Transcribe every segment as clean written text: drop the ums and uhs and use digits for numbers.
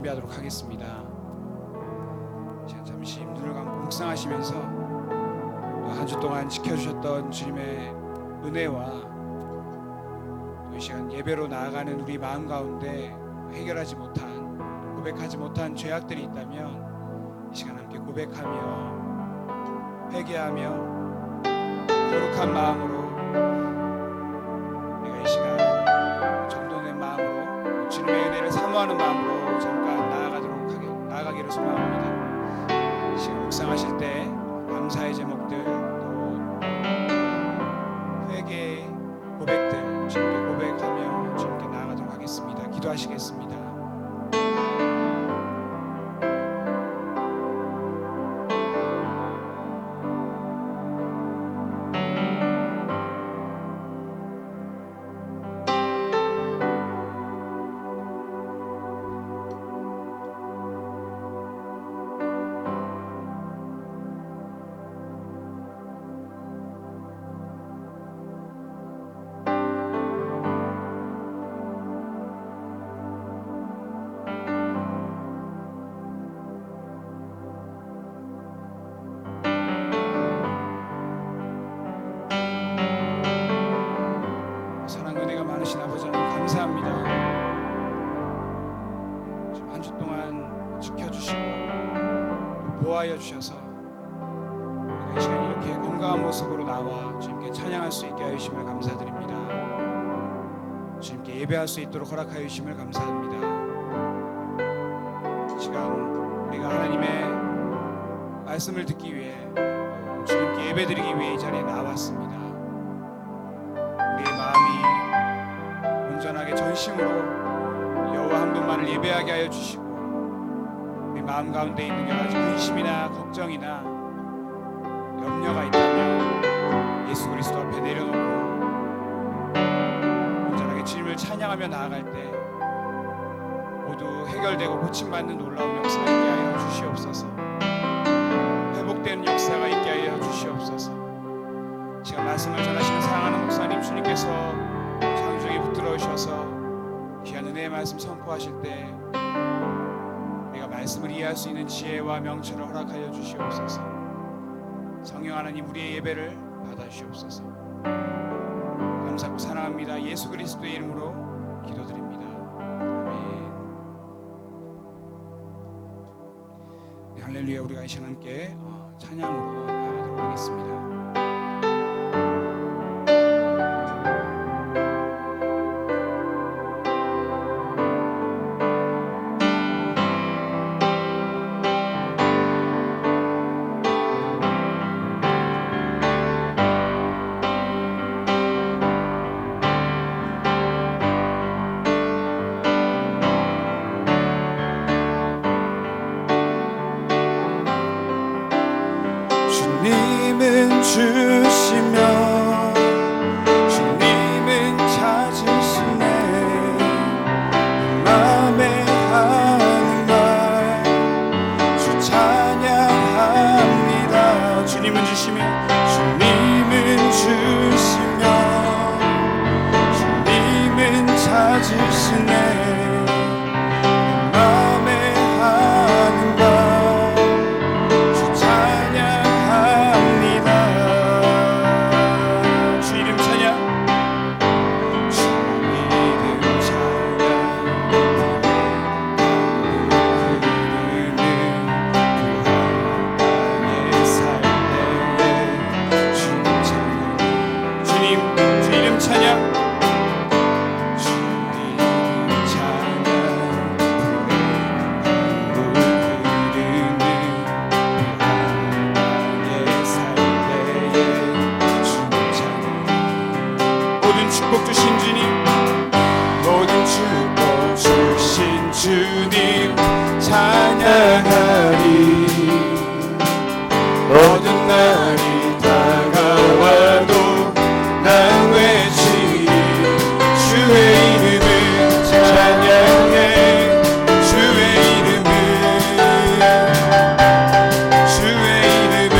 준비하도록 하겠습니다. 잠시 눈을 감고 묵상하시면서 한 주 동안 지켜주셨던 주님의 은혜와 또 이 시간 예배로 나아가는 우리 마음 가운데 해결하지 못한, 고백하지 못한 죄악들이 있다면 이 시간 함께 고백하며 회개하며 거룩한 마음으로 내가 이 시간 정돈된 마음으로 주님의 은혜를 사모하는 마음으로 잠깐 나아가기를 소망합니다. 이 시간 묵상하실 때 감사의 제목들 또 회개의 고백들 주님께 고백하며 주님께 나아가도록 하겠습니다. 기도하시겠습니다. 많으신 아버지 하나님 감사합니다. 한 주 동안 지켜주시고 보호하여 주셔서 우리가 이 시간 이렇게 건강한 모습으로 나와 주님께 찬양할 수 있게 하여 주심을 감사드립니다. 주님께 예배할 수 있도록 허락하여 주심을 감사합니다. 이 시간 우리가 하나님의 말씀을 듣기 위해 주님께 예배드리기 위해 이 자리에 나왔습니다. 우리의 마음이 온전하게 전심으로 여호와 한 분만을 예배하게 하여 주시고 우리 마음 가운데 있는 여러 가지 근심이나 걱정이나 염려가 있다면 예수 그리스도 앞에 내려놓고 온전하게 주님을 찬양하며 나아갈 때 모두 해결되고 고침받는 놀라운 역사가 있게 하여 주시옵소서. 회복되는 역사가 있게 하여 주시옵소서. 지금 말씀을 전하시는 사랑하는 목사님 주님께서 장중에 붙들어오셔서 귀한 은혜의 말씀 선포하실 때 우리가 말씀을 이해할 수 있는 지혜와 명철을 허락하여 주시옵소서. 성령 하나님 우리의 예배를 받아주시옵소서. 감사하고 사랑합니다. 예수 그리스도의 이름으로 기도드립니다. 아멘. 네, 할렐루야. 우리가 이 시간 함께 찬양으로 나가도록 하겠습니다. 주님은 주시며 주님은 찾으시네. 맘에 하는 말 주 찬양합니다. 주님은 주시며 주님은 주시며 주님은 찾으시네. 축복 주신 주님, 모든 축복 주신 주님 찬양하리. 모든 날이 다가와도 난 외치리. 주의 이름을 찬양해. 주의 이름을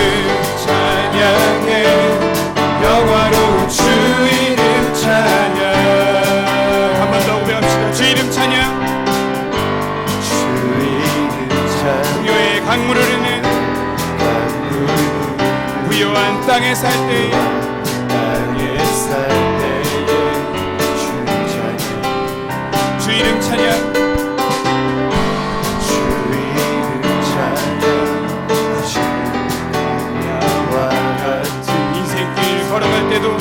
찬양해. 영화로운 주 이름 찬양. 한 번 더 고백합시다. 주 이름 찬양. 주 또한 땅에 살 때에 주 이름 찬양 인생길 걸어갈 때도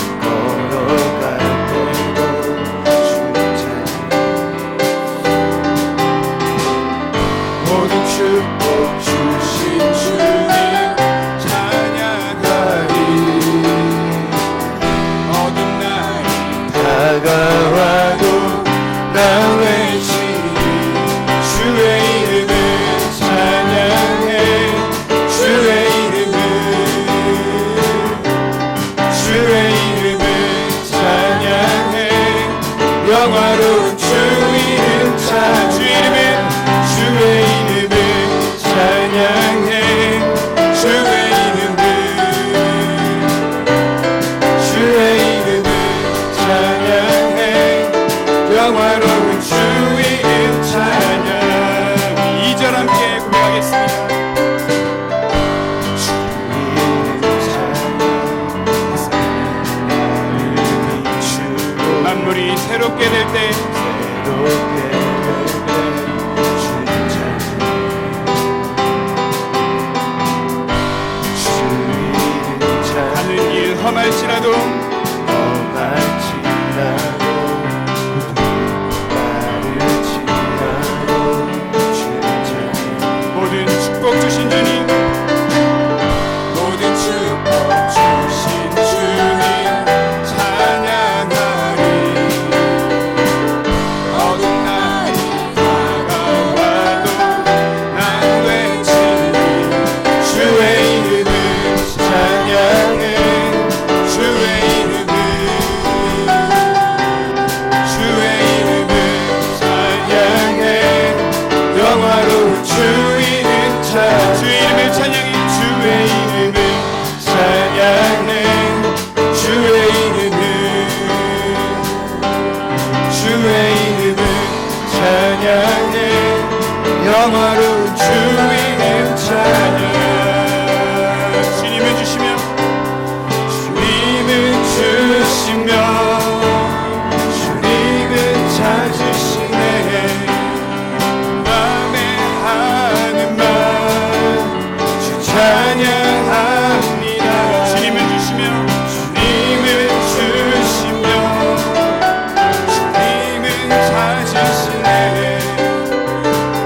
모든 축복 주신 주님 찬양하리 어두운 날이 다가와도 나 외치리 주의 이름을 찬양해 주의 이름을 찬양해 영화로운 주 이름 찬양 주의 이름을 찬양해 주의 이름을 찬양해 영화로운 주 이름 찬양 2절 함께 고백하겠습니다. 주 이름 찬양 주로 만물이 새롭게 될 때 새롭게 가는 길 험할지라도 모든 축복 주신 주님 모든 축복 주신 주님 찬양하리 어두운 날이 다가와도 난 외치리 주의 이름을 찬양해 주의 이름을 찬양해 영화로운 주 이름 주 이름을 찬양해 주의 이름을 찬양해 주의 이름을 찬양해 영화로운 주 이름 찬양 주님을 주시며 주님은 주시며 주님은 찾으시네 맘에 하는 맘주 찬양합니다 주님을 주시며 주님은 주시며 주님은 찾으시네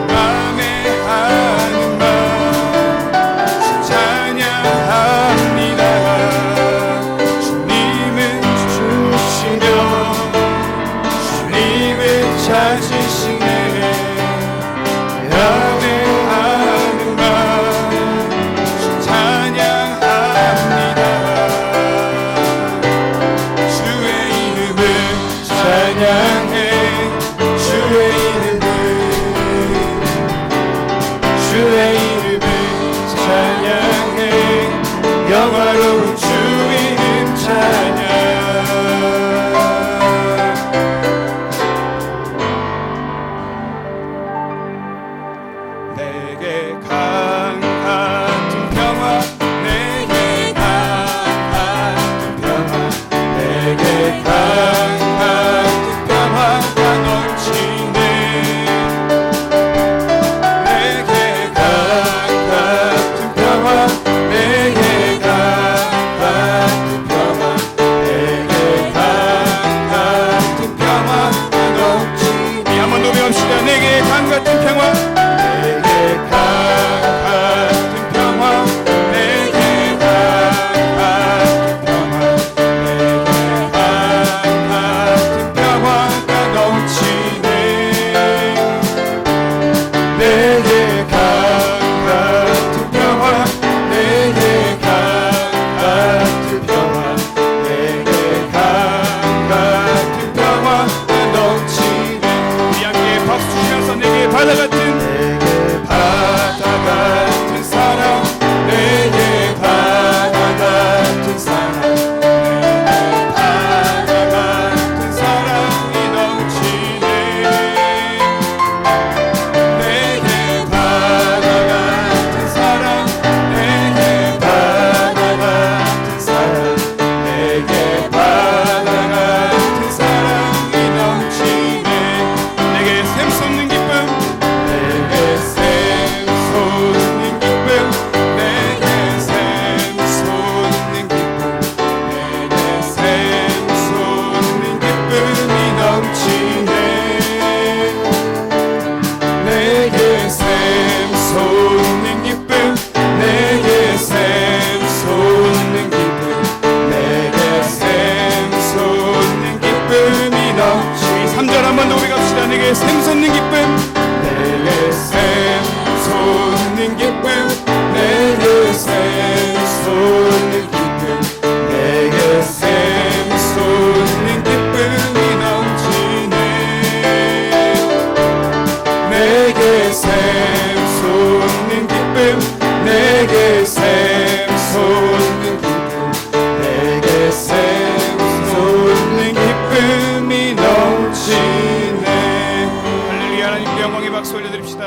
맘에 하는 맘주 찬양합니다 주님은 주시며 주님은 찾으시네 맘에 하는 맘주 찬양합니다 주의 이름을 찬양해 주의 이름을 찬양해 영화로운 주 이름 찬양 내게 강 같은 평화 내게 강 같은 평화 내게 강 같은 평화가 넘치네 내게 강 같은 평화 내게 강 같은 평화 내게 강 같은 평화가 넘치네 한번 노래합시다. 내게 강 같은 평화 내게 강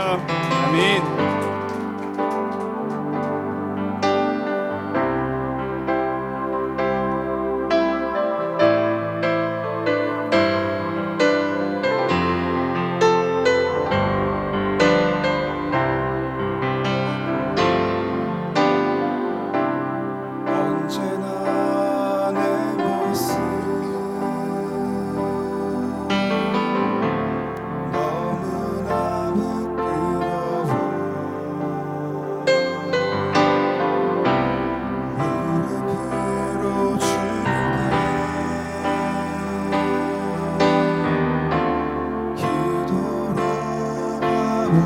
아멘. 언제나 내 모습 너무나 부끄러워 무릎으로 주님께 기도로 가보니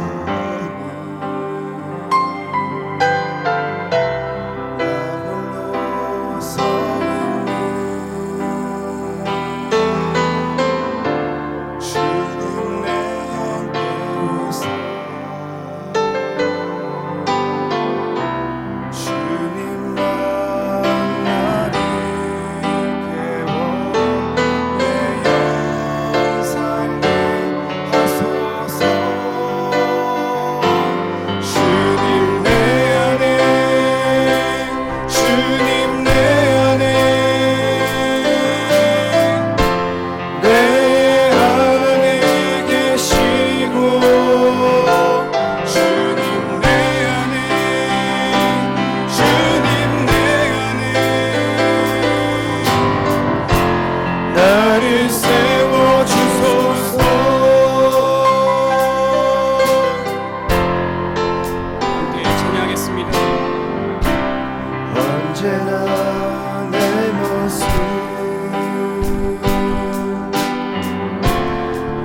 언제나 내 모습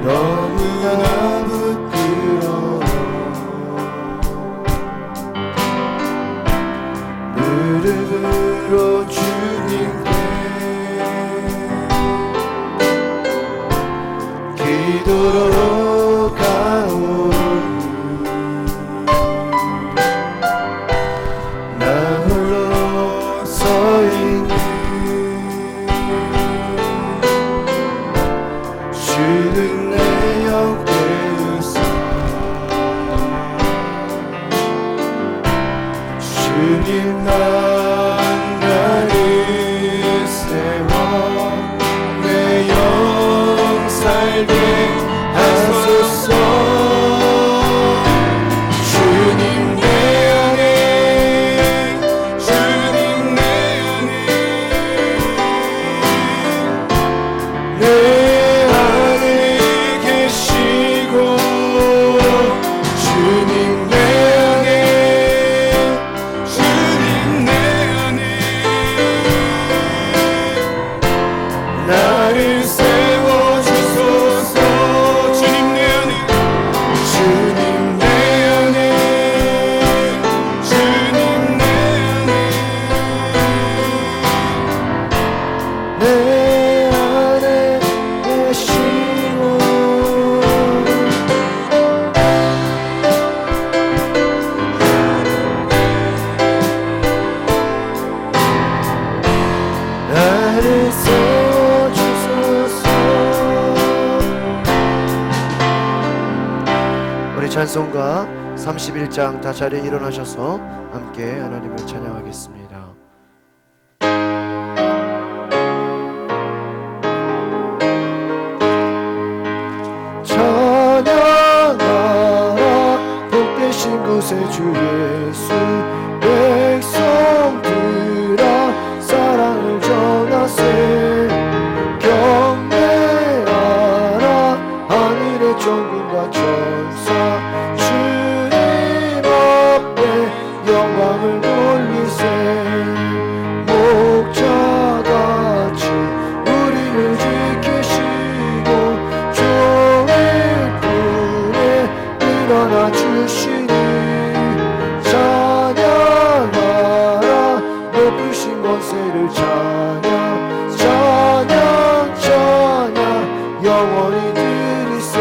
너무나 부끄러워 무릎으로 주님께 기도로 가오니 나 홀로 서있니 주는 내 영 깨우사 주님 난 나를 세워 내 영 살게 하소서 주님 내 안에 주님 내 안에 계시고 주님 내 안에 주님 내 안에 나를 세워주소서 주님 내 안에 주님 내 안에 주님 내 안에 계시고 나를 세워주소서. 우리 찬송가 31장 다 자리에 일어나셔서 함께 하나님을 찬양하겠습니다. 찬양하라 복되신 곳에 주 예수 백성들아 사랑을 전하세 경배하라 하늘의 천군과 천사 주님 앞에 영광을 돌리세 목자같이 우리를 지키시고 종일 품에 일어나 주시니 찬양하라 높으신 권세를 찬양 찬양 찬양 영원히 드리세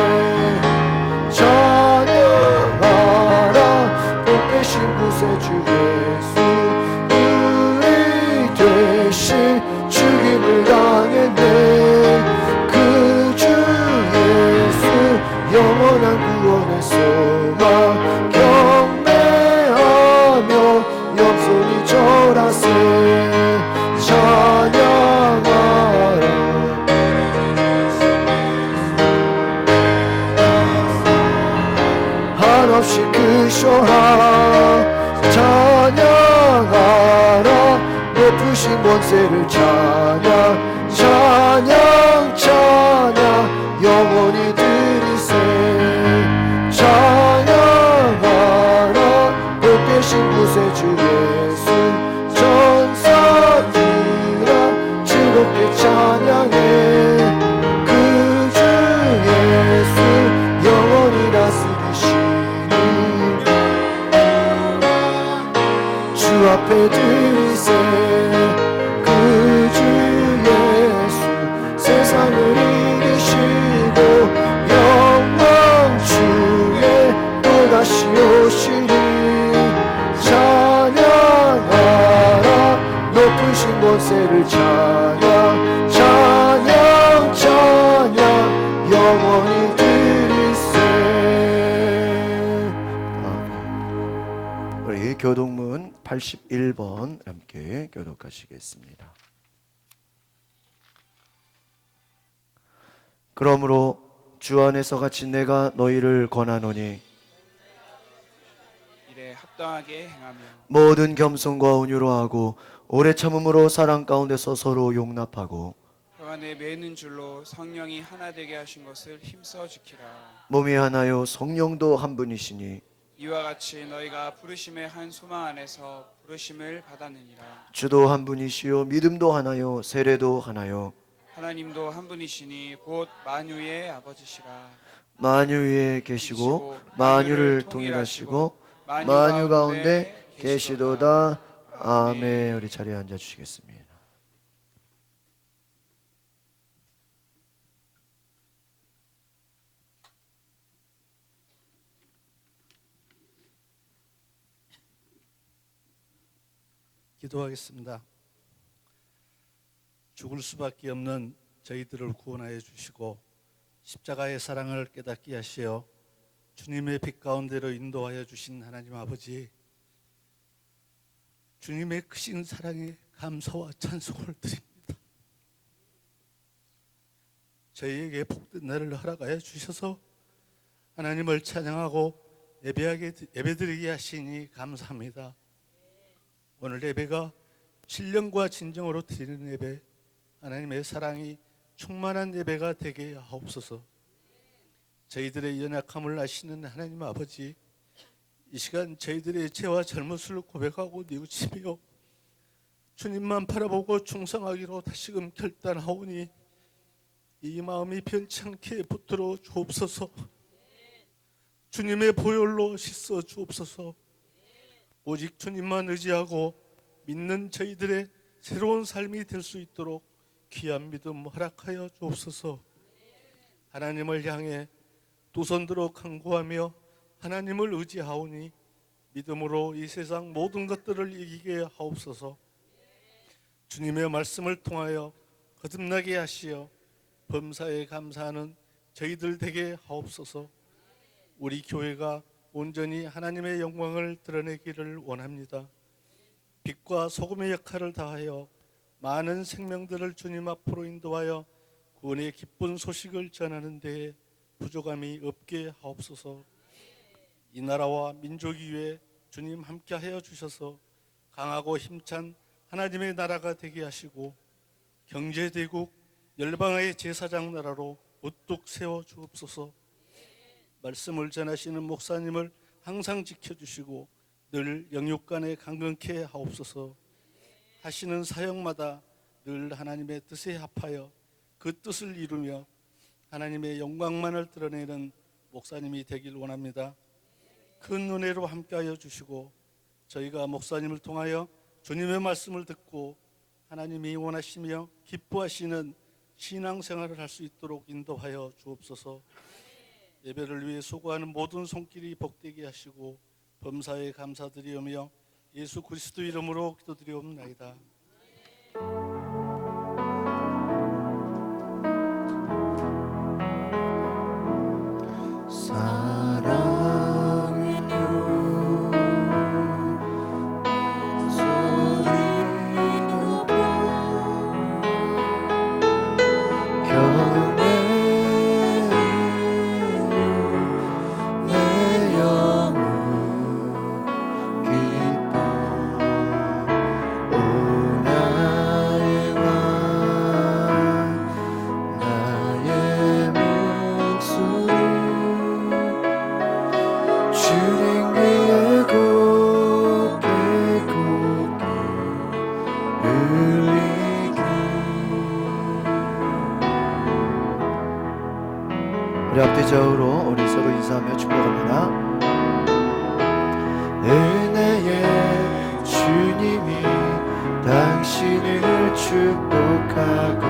찬양하라 복되신 곳에 주 예수 우리 대신 죽임을 당했네 그 주 예수 영원한 구원의 소망 이끄셔라. 찬양하라. 높으신 권세를 찬양 찬양 찬양 영원히 드리세. 찬양하라. 곧 계신 구세주 예수. 천사들아 즐겁게 찬양해. 그 주 예수 영원히 다스리시니 주 앞에 드리세. 그 주 예수 세상을 이기시고 영광 주에 또다시 오시니 찬양하라. 높으신 권세를 찬양 찬양 찬양 영원히 드리세. 우리 교독문 81번 함께 교독하시겠습니다. 그러므로 주 안에서 같이 내가 너희를 권하노니 이래 합당하게 행하며 모든 겸손과 온유로 하고 오래 참음으로 사랑 가운데서 서로 용납하고 혀 안에 매는 줄로 성령이 하나 되게 하신 것을 힘써 지키라. 몸이 하나요 성령도 한 분이시니 이와 같이 너희가 부르심의 한 소망 안에서 부르심을 받았느니라. 주도 한 분이시요 믿음도 하나요 세례도 하나요 하나님도 한 분이시니 곧 만유의 아버지시라. 만유 위에 계시고 만유를 통일하시고 만유 가운데 계시도다. 아멘. 우리 자리에 앉아 주시겠습니다. 기도하겠습니다. 죽을 수밖에 없는 저희들을 구원하여 주시고 십자가의 사랑을 깨닫게 하시어 주님의 빛 가운데로 인도하여 주신 하나님 아버지, 주님의 크신 사랑에 감사와 찬송을 드립니다. 저희에게 복된 날을 허락하여 주셔서 하나님을 찬양하고 예배드리게 하시니 감사합니다. 오늘 예배가 신령과 진정으로 드리는 예배, 하나님의 사랑이 충만한 예배가 되게 하옵소서. 저희들의 연약함을 아시는 하나님 아버지, 이 시간 저희들의 죄와 잘못을 고백하고 뉘우치며 주님만 바라보고 충성하기로 다시금 결단하오니 이 마음이 변치 않게 붙들어 주옵소서. 주님의 보혈로 씻어 주옵소서. 오직 주님만 의지하고 믿는 저희들의 새로운 삶이 될 수 있도록 귀한 믿음 허락하여 주옵소서. 하나님을 향해 두 손 들어 간구하며 하나님을 의지하오니 믿음으로 이 세상 모든 것들을 이기게 하옵소서. 주님의 말씀을 통하여 거듭나게 하시어 범사에 감사하는 저희들 되게 하옵소서. 우리 교회가 온전히 하나님의 영광을 드러내기를 원합니다. 빛과 소금의 역할을 다하여 많은 생명들을 주님 앞으로 인도하여 구원의 기쁜 소식을 전하는 데에 부족함이 없게 하옵소서. 이 나라와 민족이 위해 주님 함께하여 주셔서 강하고 힘찬 하나님의 나라가 되게 하시고 경제대국 열방의 제사장 나라로 우뚝 세워 주옵소서. 말씀을 전하시는 목사님을 항상 지켜주시고 늘 영육간에 강건케 하옵소서. 하시는 사역마다 늘 하나님의 뜻에 합하여 그 뜻을 이루며 하나님의 영광만을 드러내는 목사님이 되길 원합니다. 큰 은혜로 함께하여 주시고 저희가 목사님을 통하여 주님의 말씀을 듣고 하나님이 원하시며 기뻐하시는 신앙생활을 할 수 있도록 인도하여 주옵소서. 예배를 위해 수고하는 모든 손길이 복되게 하시고 범사에 감사드리오며 예수 그리스도 이름으로 기도드리옵나이다. 내 영혼 앞뒤좌우로 우리 서로 인사하며 축복합니다. 은혜의 주님이 당신을 축복하고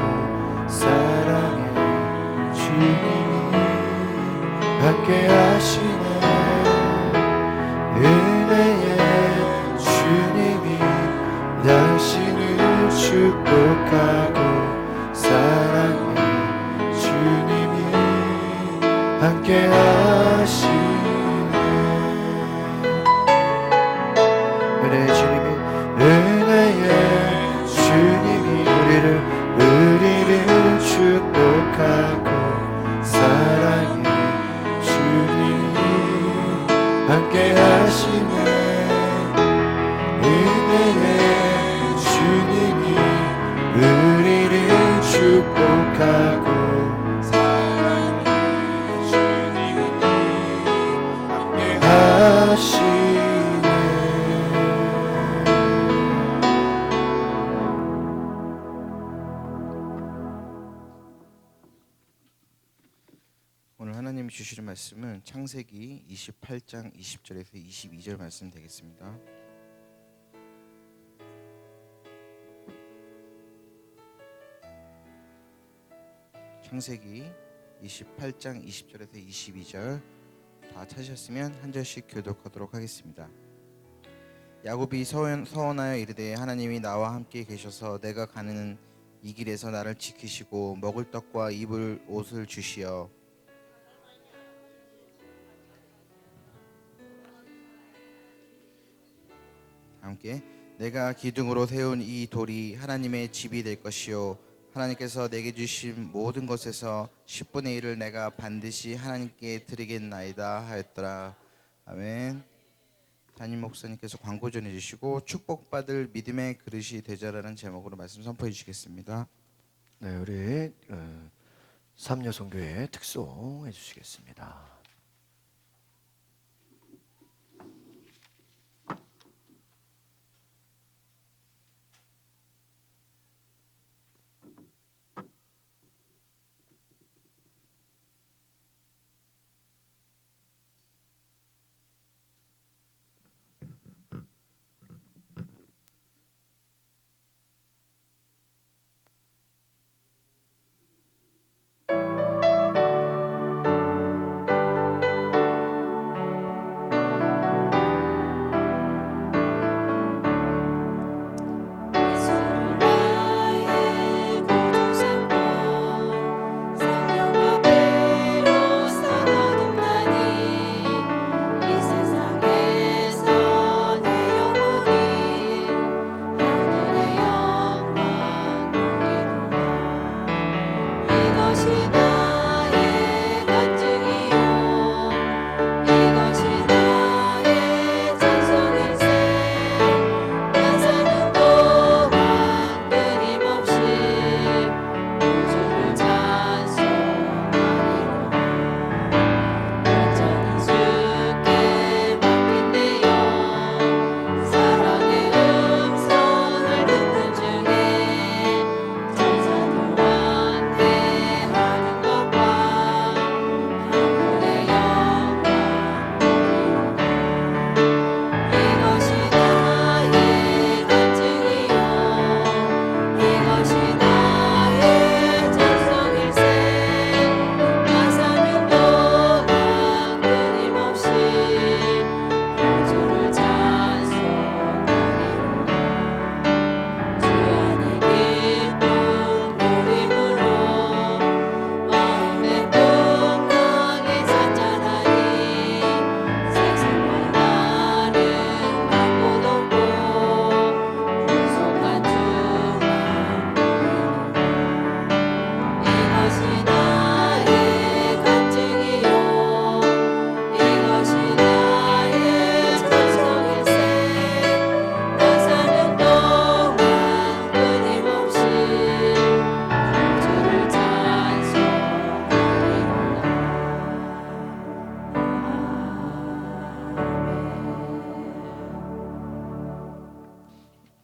사랑의 주님이 함께 하시네. 은혜의 주님이 당신을 축복하고 사랑의 주님이 함께 하시네. 은혜의 주님이 우리를 축복하고 사랑의 주님이 함께 하시네. 은혜의 주님이 우리를 축복하고 사랑의 주님이 함께 하시네. 오늘 하나님이 주시는 말씀은 창세기 28장 20절에서 22절 말씀 되겠습니다. 창세기 28장 20절에서 22절 다 찾으셨으면 한 절씩 교독하도록 하겠습니다. 야곱이 서원하여 이르되 하나님이 나와 함께 계셔서 내가 가는 이 길에서 나를 지키시고 먹을 떡과 입을 옷을 주시어 함께 내가 기둥으로 세운 이 돌이 하나님의 집이 될 것이요 하나님께서 내게 주신 모든 것에서 10분의 1을 내가 반드시 하나님께 드리겠나이다 하였더라. 아멘. 담임 목사님께서 광고 전해주시고 축복받을 믿음의 그릇이 되자라는 제목으로 말씀 선포해 주시겠습니다. 네, 우리 삼여성교회 특송 해주시겠습니다.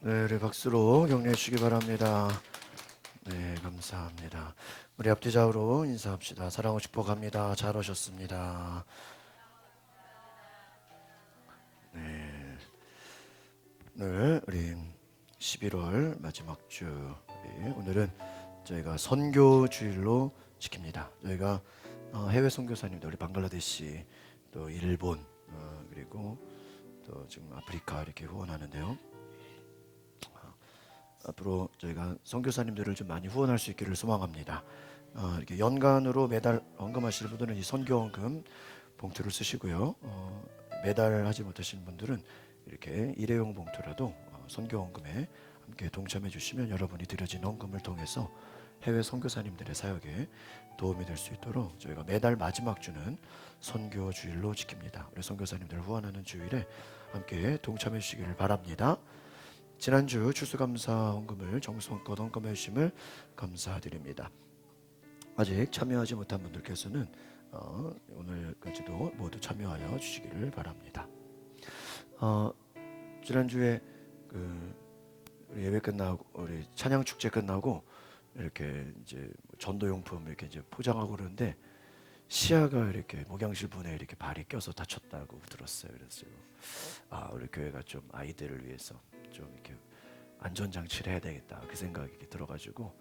네, 우리 박수로 격려해 주시기 바랍니다. 네, 감사합니다. 우리 앞뒤 좌우로 인사합시다. 사랑하고 축복합니다. 잘 오셨습니다. 네, 오늘 우리 11월 마지막 주 오늘은 저희가 선교 주일로 지킵니다. 저희가 해외 선교사님들 우리 방글라데시 또 일본 그리고 또 지금 아프리카 이렇게 후원하는데요. 앞으로 저희가 선교사님들을 좀 많이 후원할 수 있기를 소망합니다. 이렇게 연간으로 매달 헌금하시는 분들은 이 선교헌금 봉투를 쓰시고요. 매달 하지 못하시는 분들은 이렇게 일회용 봉투라도 선교헌금에 함께 동참해 주시면 여러분이 드려진 헌금을 통해서 해외 선교사님들의 사역에 도움이 될 수 있도록 저희가 매달 마지막 주는 선교 주일로 지킵니다. 우리 선교사님들을 후원하는 주일에 함께 동참해 주시기를 바랍니다. 지난주 추수감사 헌금을 정성껏 헌금해 주심을 감사드립니다. 아직 참여하지 못한 분들께서는 오늘까지도 모두 참여하여 주시기를 바랍니다. 지난주에 우리 예배 끝나고 우리 찬양 축제 끝나고 이렇게 이제 전도용품 이렇게 이제 포장하고 그러는데 시야가 이렇게 목양실 분에 이렇게 발이 껴서 다쳤다고 들었어요. 그래서 우리 교회가 좀 아이들을 위해서 좀 이렇게 안전장치를 해야 되겠다 그 생각이 들어가지고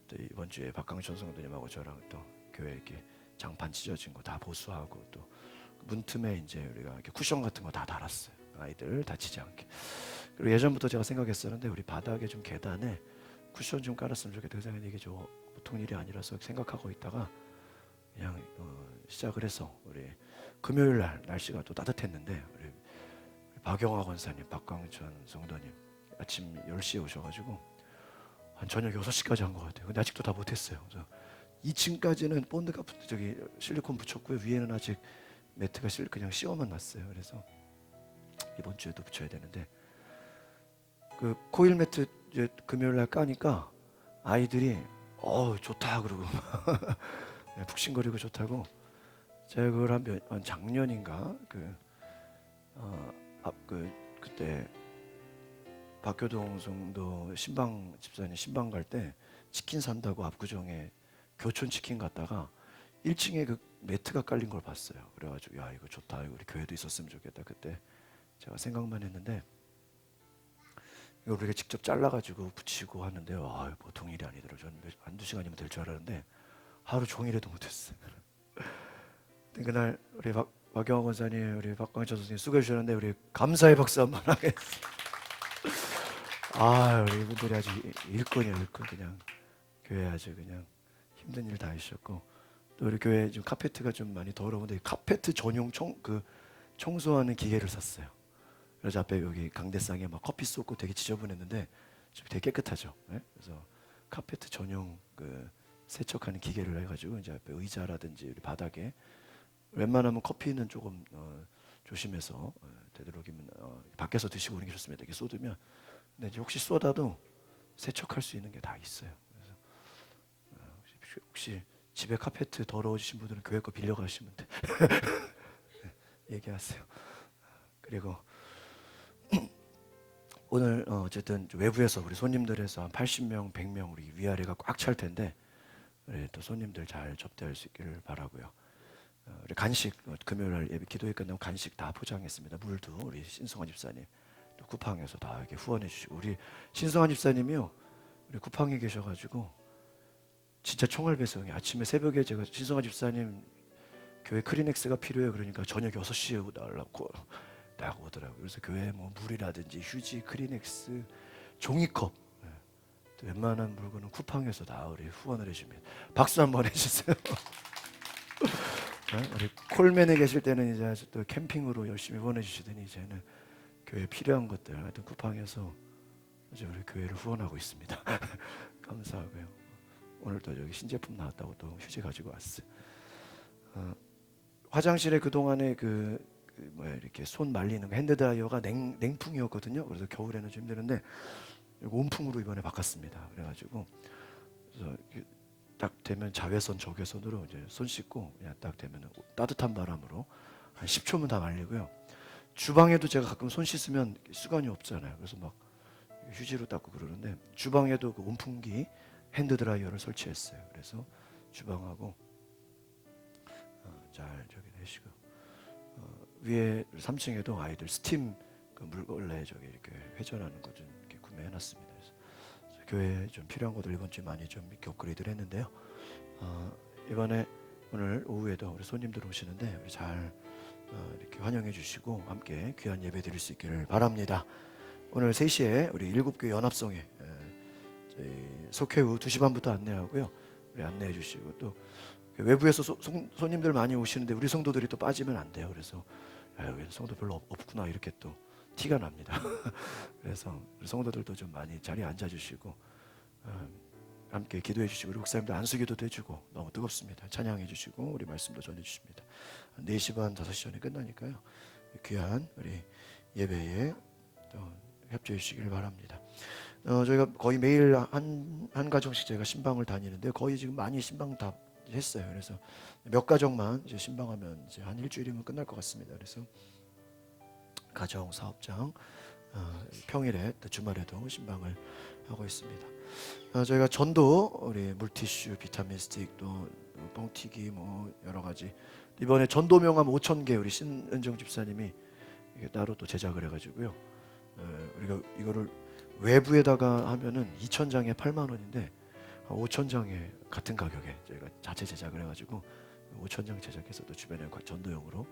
또 이번 주에 박강천 성도님하고 저랑 또 교회 이렇게 장판 찢어진 거 다 보수하고 또 문틈에 이제 우리가 이렇게 쿠션 같은 거 다 달았어요. 아이들 다치지 않게. 그리고 예전부터 제가 생각했었는데 우리 바닥에 좀 계단에 쿠션 좀 깔았으면 좋겠다. 그 생각에 이게 좀 보통 일이 아니라서 생각하고 있다가 그냥 시작을 해서 우리 금요일 날 날씨가 또 따뜻했는데 우리 박영화 권사님, 박광천 성도님 아침 10시에 오셔가지고 한 저녁 6시까지 한 것 같아요. 근데 아직도 다 못했어요. 그래서 2층까지는 본드가 저기 실리콘 붙였고요. 위에는 아직 매트가 그냥 씌워만 놨어요. 그래서 이번 주에도 붙여야 되는데 그 코일 매트 이제 금요일 날 까니까 아이들이 좋다 그러고 푹신거리고 좋다고. 제가 그걸 한 작년인가 그때 박교동 성도 신방 집사님 신방 갈 때 치킨 산다고 압구정에 교촌 치킨 갔다가 1층에 그 매트가 깔린 걸 봤어요. 그래가지고 야 이거 좋다. 이거 우리 교회도 있었으면 좋겠다. 그때 제가 생각만 했는데 이거 우리가 직접 잘라가지고 붙이고 하는데 보통 일이 아니더라고요. 저는 한두 시간이면 될 줄 알았는데 하루 종일해도 못했어요. 그날 우리 박영화 권사님, 우리 박광천 선생님 수고해 주셨는데 우리 감사의 박수 한번 하겠습니다. 우리 이분들이 아주 일꾼이에요, 일꾼. 그냥 교회 아주 그냥 힘든 일 다 해주셨고 또 우리 교회 지금 카페트가 좀 많이 더러운데 카페트 전용 청소하는 기계를 샀어요. 그래서 앞에 여기 강대상에 막 커피 쏟고 되게 지저분했는데 지금 되게 깨끗하죠. 네? 그래서 카페트 전용 세척하는 기계를 해가지고 이제 앞에 의자라든지 우리 바닥에 웬만하면 커피는 조금 조심해서 되도록이면 밖에서 드시고 오는 게 좋습니다. 이렇게 쏟으면 근데 이제 혹시 쏟아도 세척할 수 있는 게 다 있어요. 그래서 혹시 집에 카페트 더러워지신 분들은 교회 거 빌려 가시면 돼. 얘기하세요. 그리고 오늘 어쨌든 외부에서 우리 손님들에서 한 80명, 100명 우리 위아래가 꽉 찰 텐데 우리 또 손님들 잘 접대할 수 있기를 바라고요. 우리 간식 금요일 예배 기도회 끝나면 간식 다 포장했습니다. 물도 우리 신성환 집사님 또 쿠팡에서 다 이렇게 후원해 주시고 우리 신성환 집사님이요 우리 쿠팡에 계셔가지고 진짜 총알 배송이 아침에 새벽에 제가 신성환 집사님 교회 크리넥스가 필요해요. 그러니까 저녁 6시에 나오려고 딱 오더라고요. 그래서 교회 뭐 물이라든지 휴지, 크리넥스, 종이컵 또 웬만한 물건은 쿠팡에서 다 우리 후원을 해줍니다. 박수 한번 해주세요. 우리 콜맨에 계실 때는 이제 또 캠핑으로 열심히 후원해 주시더니 이제는 교회 필요한 것들 하여튼 쿠팡에서 이제 우리 교회를 후원하고 있습니다. 감사하고요. 오늘 또 여기 신제품 나왔다고 또 휴지 가지고 왔어요. 화장실에 그 동안에 이렇게 손 말리는 핸드드라이어가 냉풍이었거든요. 그래서 겨울에는 좀 힘드는데 온풍으로 이번에 바꿨습니다. 그래가지고 그래서 딱 되면 자외선 적외선으로 이제 손 씻고 그냥 딱 되면 따뜻한 바람으로 한 10초면 다 말리고요. 주방에도 제가 가끔 손 씻으면 수건이 없잖아요. 그래서 막 휴지로 닦고 그러는데 주방에도 그 온풍기 핸드 드라이어를 설치했어요. 그래서 주방하고 잘 저기 내시고 위에 3층에도 아이들 스팀 그 물걸레 저기 이렇게 회전하는 거 좀 이렇게 구매해놨습니다. 그래서 교회에 좀 필요한 것들 이번 주에 많이 좀 이렇게 업그레이드를 했는데요. 이번에 오늘 오후에도 우리 손님들 오시는데 우리 잘 이렇게 환영해 주시고 함께 귀한 예배 드릴 수 있기를 바랍니다. 오늘 3시에 우리 일곱교회 연합성회 저희 속회 후 2시 반부터 안내하고요. 우리 안내해 주시고 또 외부에서 손님들 많이 오시는데 우리 성도들이 또 빠지면 안 돼요. 그래서 여기 성도 별로 없구나 이렇게 또 티가 납니다. 그래서 우리 성도들도 좀 많이 자리에 앉아 주시고 함께 기도해 주시고 우리 목사님들 안수기도도 해주고 너무 뜨겁습니다. 찬양해 주시고 우리 말씀도 전해 주십니다. 4시 반 5시 전에 끝나니까요. 귀한 우리 예배에 또 협조해 주시길 바랍니다. 저희가 거의 매일 한 가정씩 제가 신방을 다니는데 거의 지금 많이 신방 다 했어요. 그래서 몇 가정만 이제 신방하면 이제 한 일주일이면 끝날 것 같습니다. 그래서 가정 사업장 평일에 또 주말에도 신방을 하고 있습니다. 저희가 전도 우리 물티슈, 비타민 스틱 또 뻥튀기 뭐 여러 가지 이번에 전도 명함 5,000개 우리 신은정 집사님이 이게 따로 또 제작을 해가지고요. 우리가 이거를 외부에다가 하면은 2,000장에 8만 원인데 5,000장에 같은 가격에 저희가 자체 제작을 해가지고 5,000장 제작해서 또 주변에 전도용으로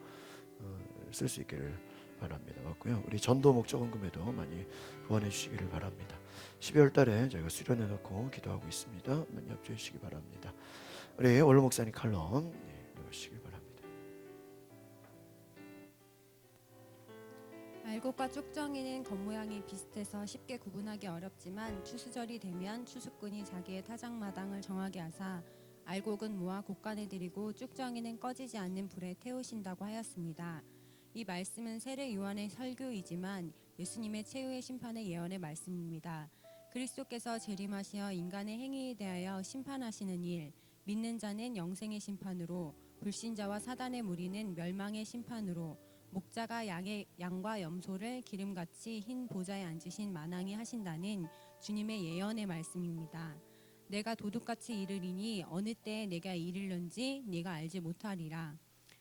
쓸 수 있기를 바랍니다. 맞고요. 우리 전도 목적원금에도 많이 후원해 주시기를 바랍니다. 12월 달에 저희가 수련해 놓고 기도하고 있습니다. 많이 협조해 주시기 바랍니다. 우리 원로 목사님 칼럼 읽으시기 바랍니다. 알곡과 쭉정이는 겉모양이 비슷해서 쉽게 구분하기 어렵지만 추수절이 되면 추수꾼이 자기의 타작마당을 정하게 하사 알곡은 모아 곡간에 들이고 쭉정이는 꺼지지 않는 불에 태우신다고 하였습니다. 이 말씀은 세례 요한의 설교이지만 예수님의 최후의 심판의 예언의 말씀입니다. 그리스도께서 재림하시어 인간의 행위에 대하여 심판하시는 일, 믿는 자는 영생의 심판으로, 불신자와 사단의 무리는 멸망의 심판으로, 목자가 양과 염소를 기름같이 흰 보좌에 앉으신 만왕이 하신다는 주님의 예언의 말씀입니다. 내가 도둑같이 이르리니 어느 때에 내가 이르는지 네가 알지 못하리라.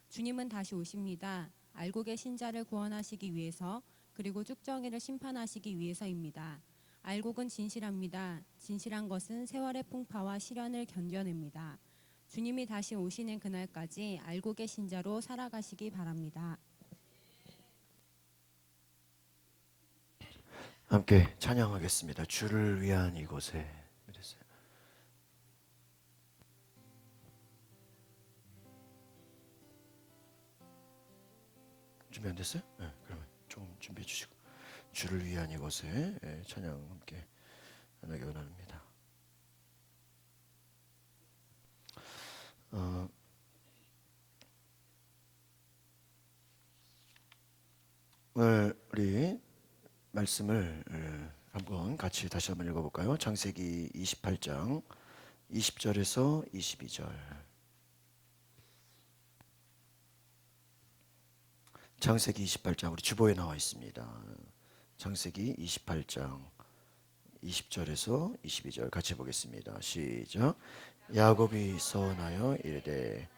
주님은 다시 오십니다. 알곡의 신자를 구원하시기 위해서 그리고 쭉정이를 심판하시기 위해서입니다. 알곡은 진실합니다. 진실한 것은 세월의 풍파와 시련을 견뎌냅니다. 주님이 다시 오시는 그날까지 알곡의 신자로 살아가시기 바랍니다. 함께 찬양하겠습니다. 주를 위한 이곳에. 준비 안 됐어요? 네, 그러면 좀 준비해 주시고 주를 위한 이곳에 찬양 함께 하기 원합니다. 오늘 우리 말씀을 한번 같이 다시 한번 읽어볼까요? 창세기 28장 20절에서 22절. 창세기 28장 우리 주보에 나와 있습니다. 창세기 28장 20절에서 22절 같이 보겠습니다. 시작. 야곱이 서원하여 이르되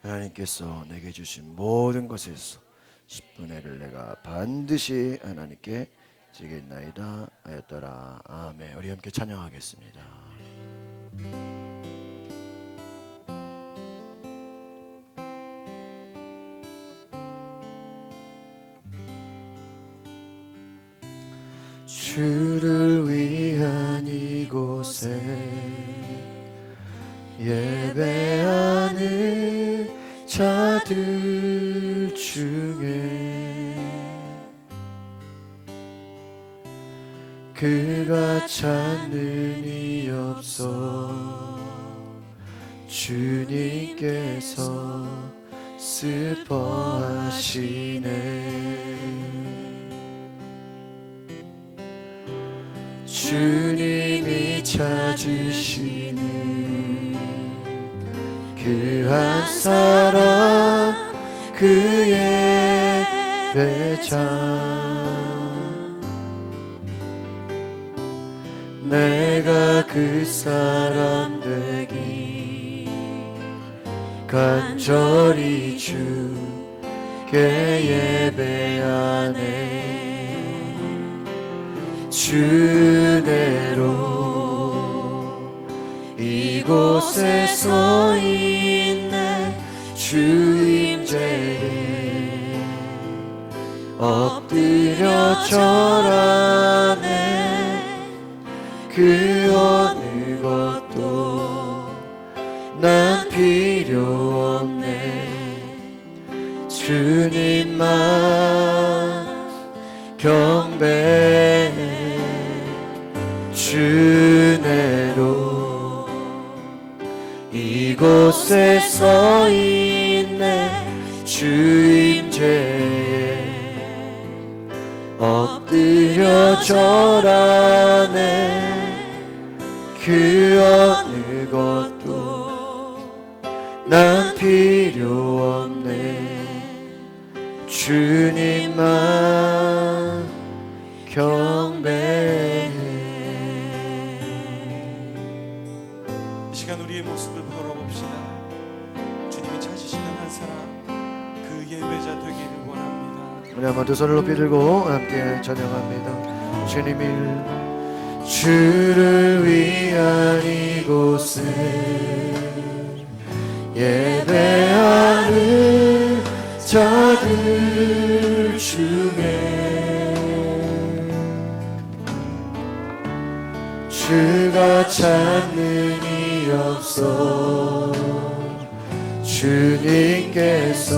하나님께서 내게 주신 모든 것에서 10분의 1을 내가 반드시 하나님께 드리겠나이다 하였더라. 아멘. 우리 함께 찬양하겠습니다. 주를 위한 이곳에 예배하는 자들 중에 그가 찾는 이 없어 주님께서 슬퍼하시네. 주님이 찾으시는 그 한 사람 그의 배자 내가 그 사람 되기 간절히 주께 예배하네 주대로 이곳에 서 있네 주임제에 엎드려 절하네 그 어느 것도 난 필요 없네 주님만 경배해 주내로 이곳에 서 있네 주임제에 엎드려 절하네 그 어느 것도 난 필요 없네 주님만 경배해 이 시간 우리의 모습을 걸어봅시다. 주님이 찾으시는 한 사람 그 예배자 되기를 원합니다. 우리 한번 두 손을 높이 들고 함께 찬양합니다. 주를 위한 이곳을 예배하는 자들 중에 주가 찾는 이 없어 주님께서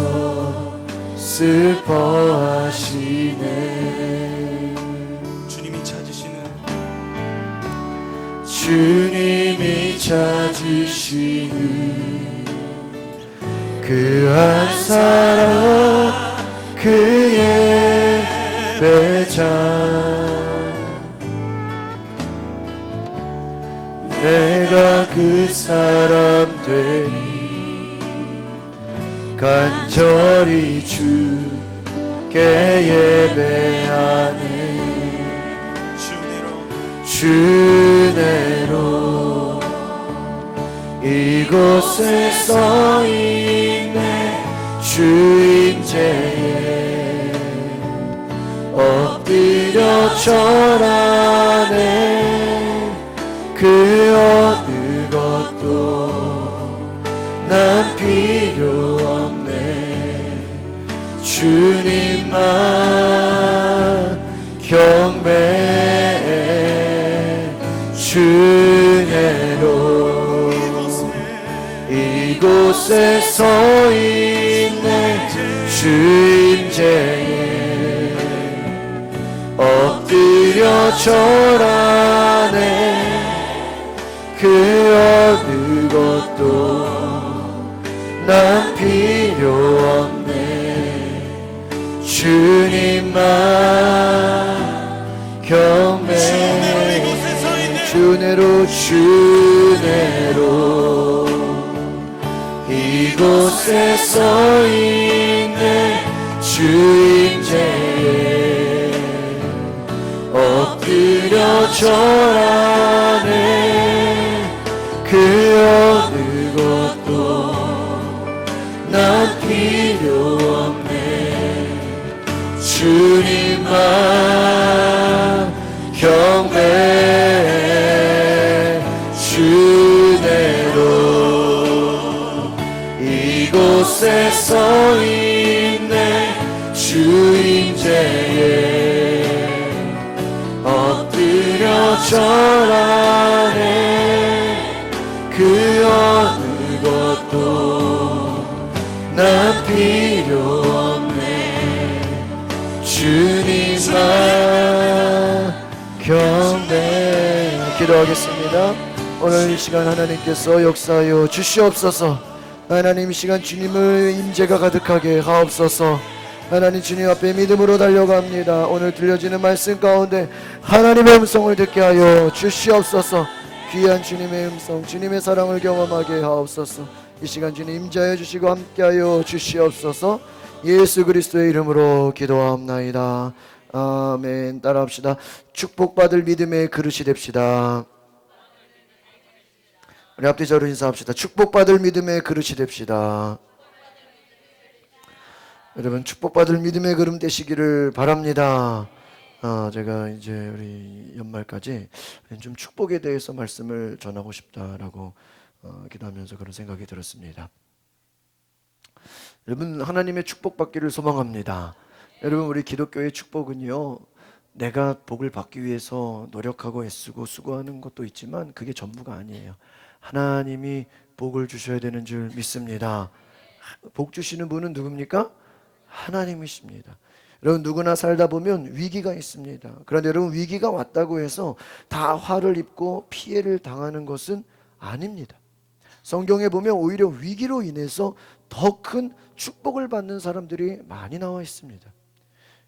슬퍼하시네 주님이 찾으시는 그 한 사람 그의 배자 내가 그 사람 되니 간절히 주께 예배하네 주내로 이곳에 서 있네 주임제에 엎드려 절하네 그 어느 것도 난 필요 없네 주님만 경배해 주내로 이곳에 서 있네 주임제에 엎드려 절하네 그 어느 것도 난 필요 없네 주님만 경배해 주내로 이곳에 서 있네 주임제에 엎드려 절하네 그 어느 것도 난 필요 없네 주님만 경배해 주내로 이곳에 서 있네 주임제에 엎드려 절하네 그 어느 것도 난 필요 없네 주님만 경배 기도하겠습니다. 오늘 이 시간 하나님께서 역사하여 주시옵소서. 하나님 이 시간 주님의 임재가 가득하게 하옵소서. 하나님 주님 앞에 믿음으로 달려갑니다. 오늘 들려지는 말씀 가운데 하나님의 음성을 듣게 하여 주시옵소서. 귀한 주님의 음성, 주님의 사랑을 경험하게 하옵소서. 이 시간 주님 임재하여 주시고 함께하여 주시옵소서. 예수 그리스도의 이름으로 기도하옵나이다. 아멘. 따라합시다. 축복받을 믿음의 그릇이 됩시다. 우리 앞뒤자로 인사합시다. 축복받을 믿음의 그릇이 됩시다. 여러분 축복받을 믿음의 그릇 되시기를 바랍니다. 제가 이제 우리 연말까지 좀 축복에 대해서 말씀을 전하고 싶다라고 기도하면서 그런 생각이 들었습니다. 여러분 하나님의 축복받기를 소망합니다. 여러분 우리 기독교의 축복은요, 내가 복을 받기 위해서 노력하고 애쓰고 수고하는 것도 있지만 그게 전부가 아니에요. 하나님이 복을 주셔야 되는 줄 믿습니다. 복 주시는 분은 누굽니까? 하나님이십니다. 여러분 누구나 살다 보면 위기가 있습니다. 그런데 여러분 위기가 왔다고 해서 다 화를 입고 피해를 당하는 것은 아닙니다. 성경에 보면 오히려 위기로 인해서 더 큰 축복을 받는 사람들이 많이 나와 있습니다.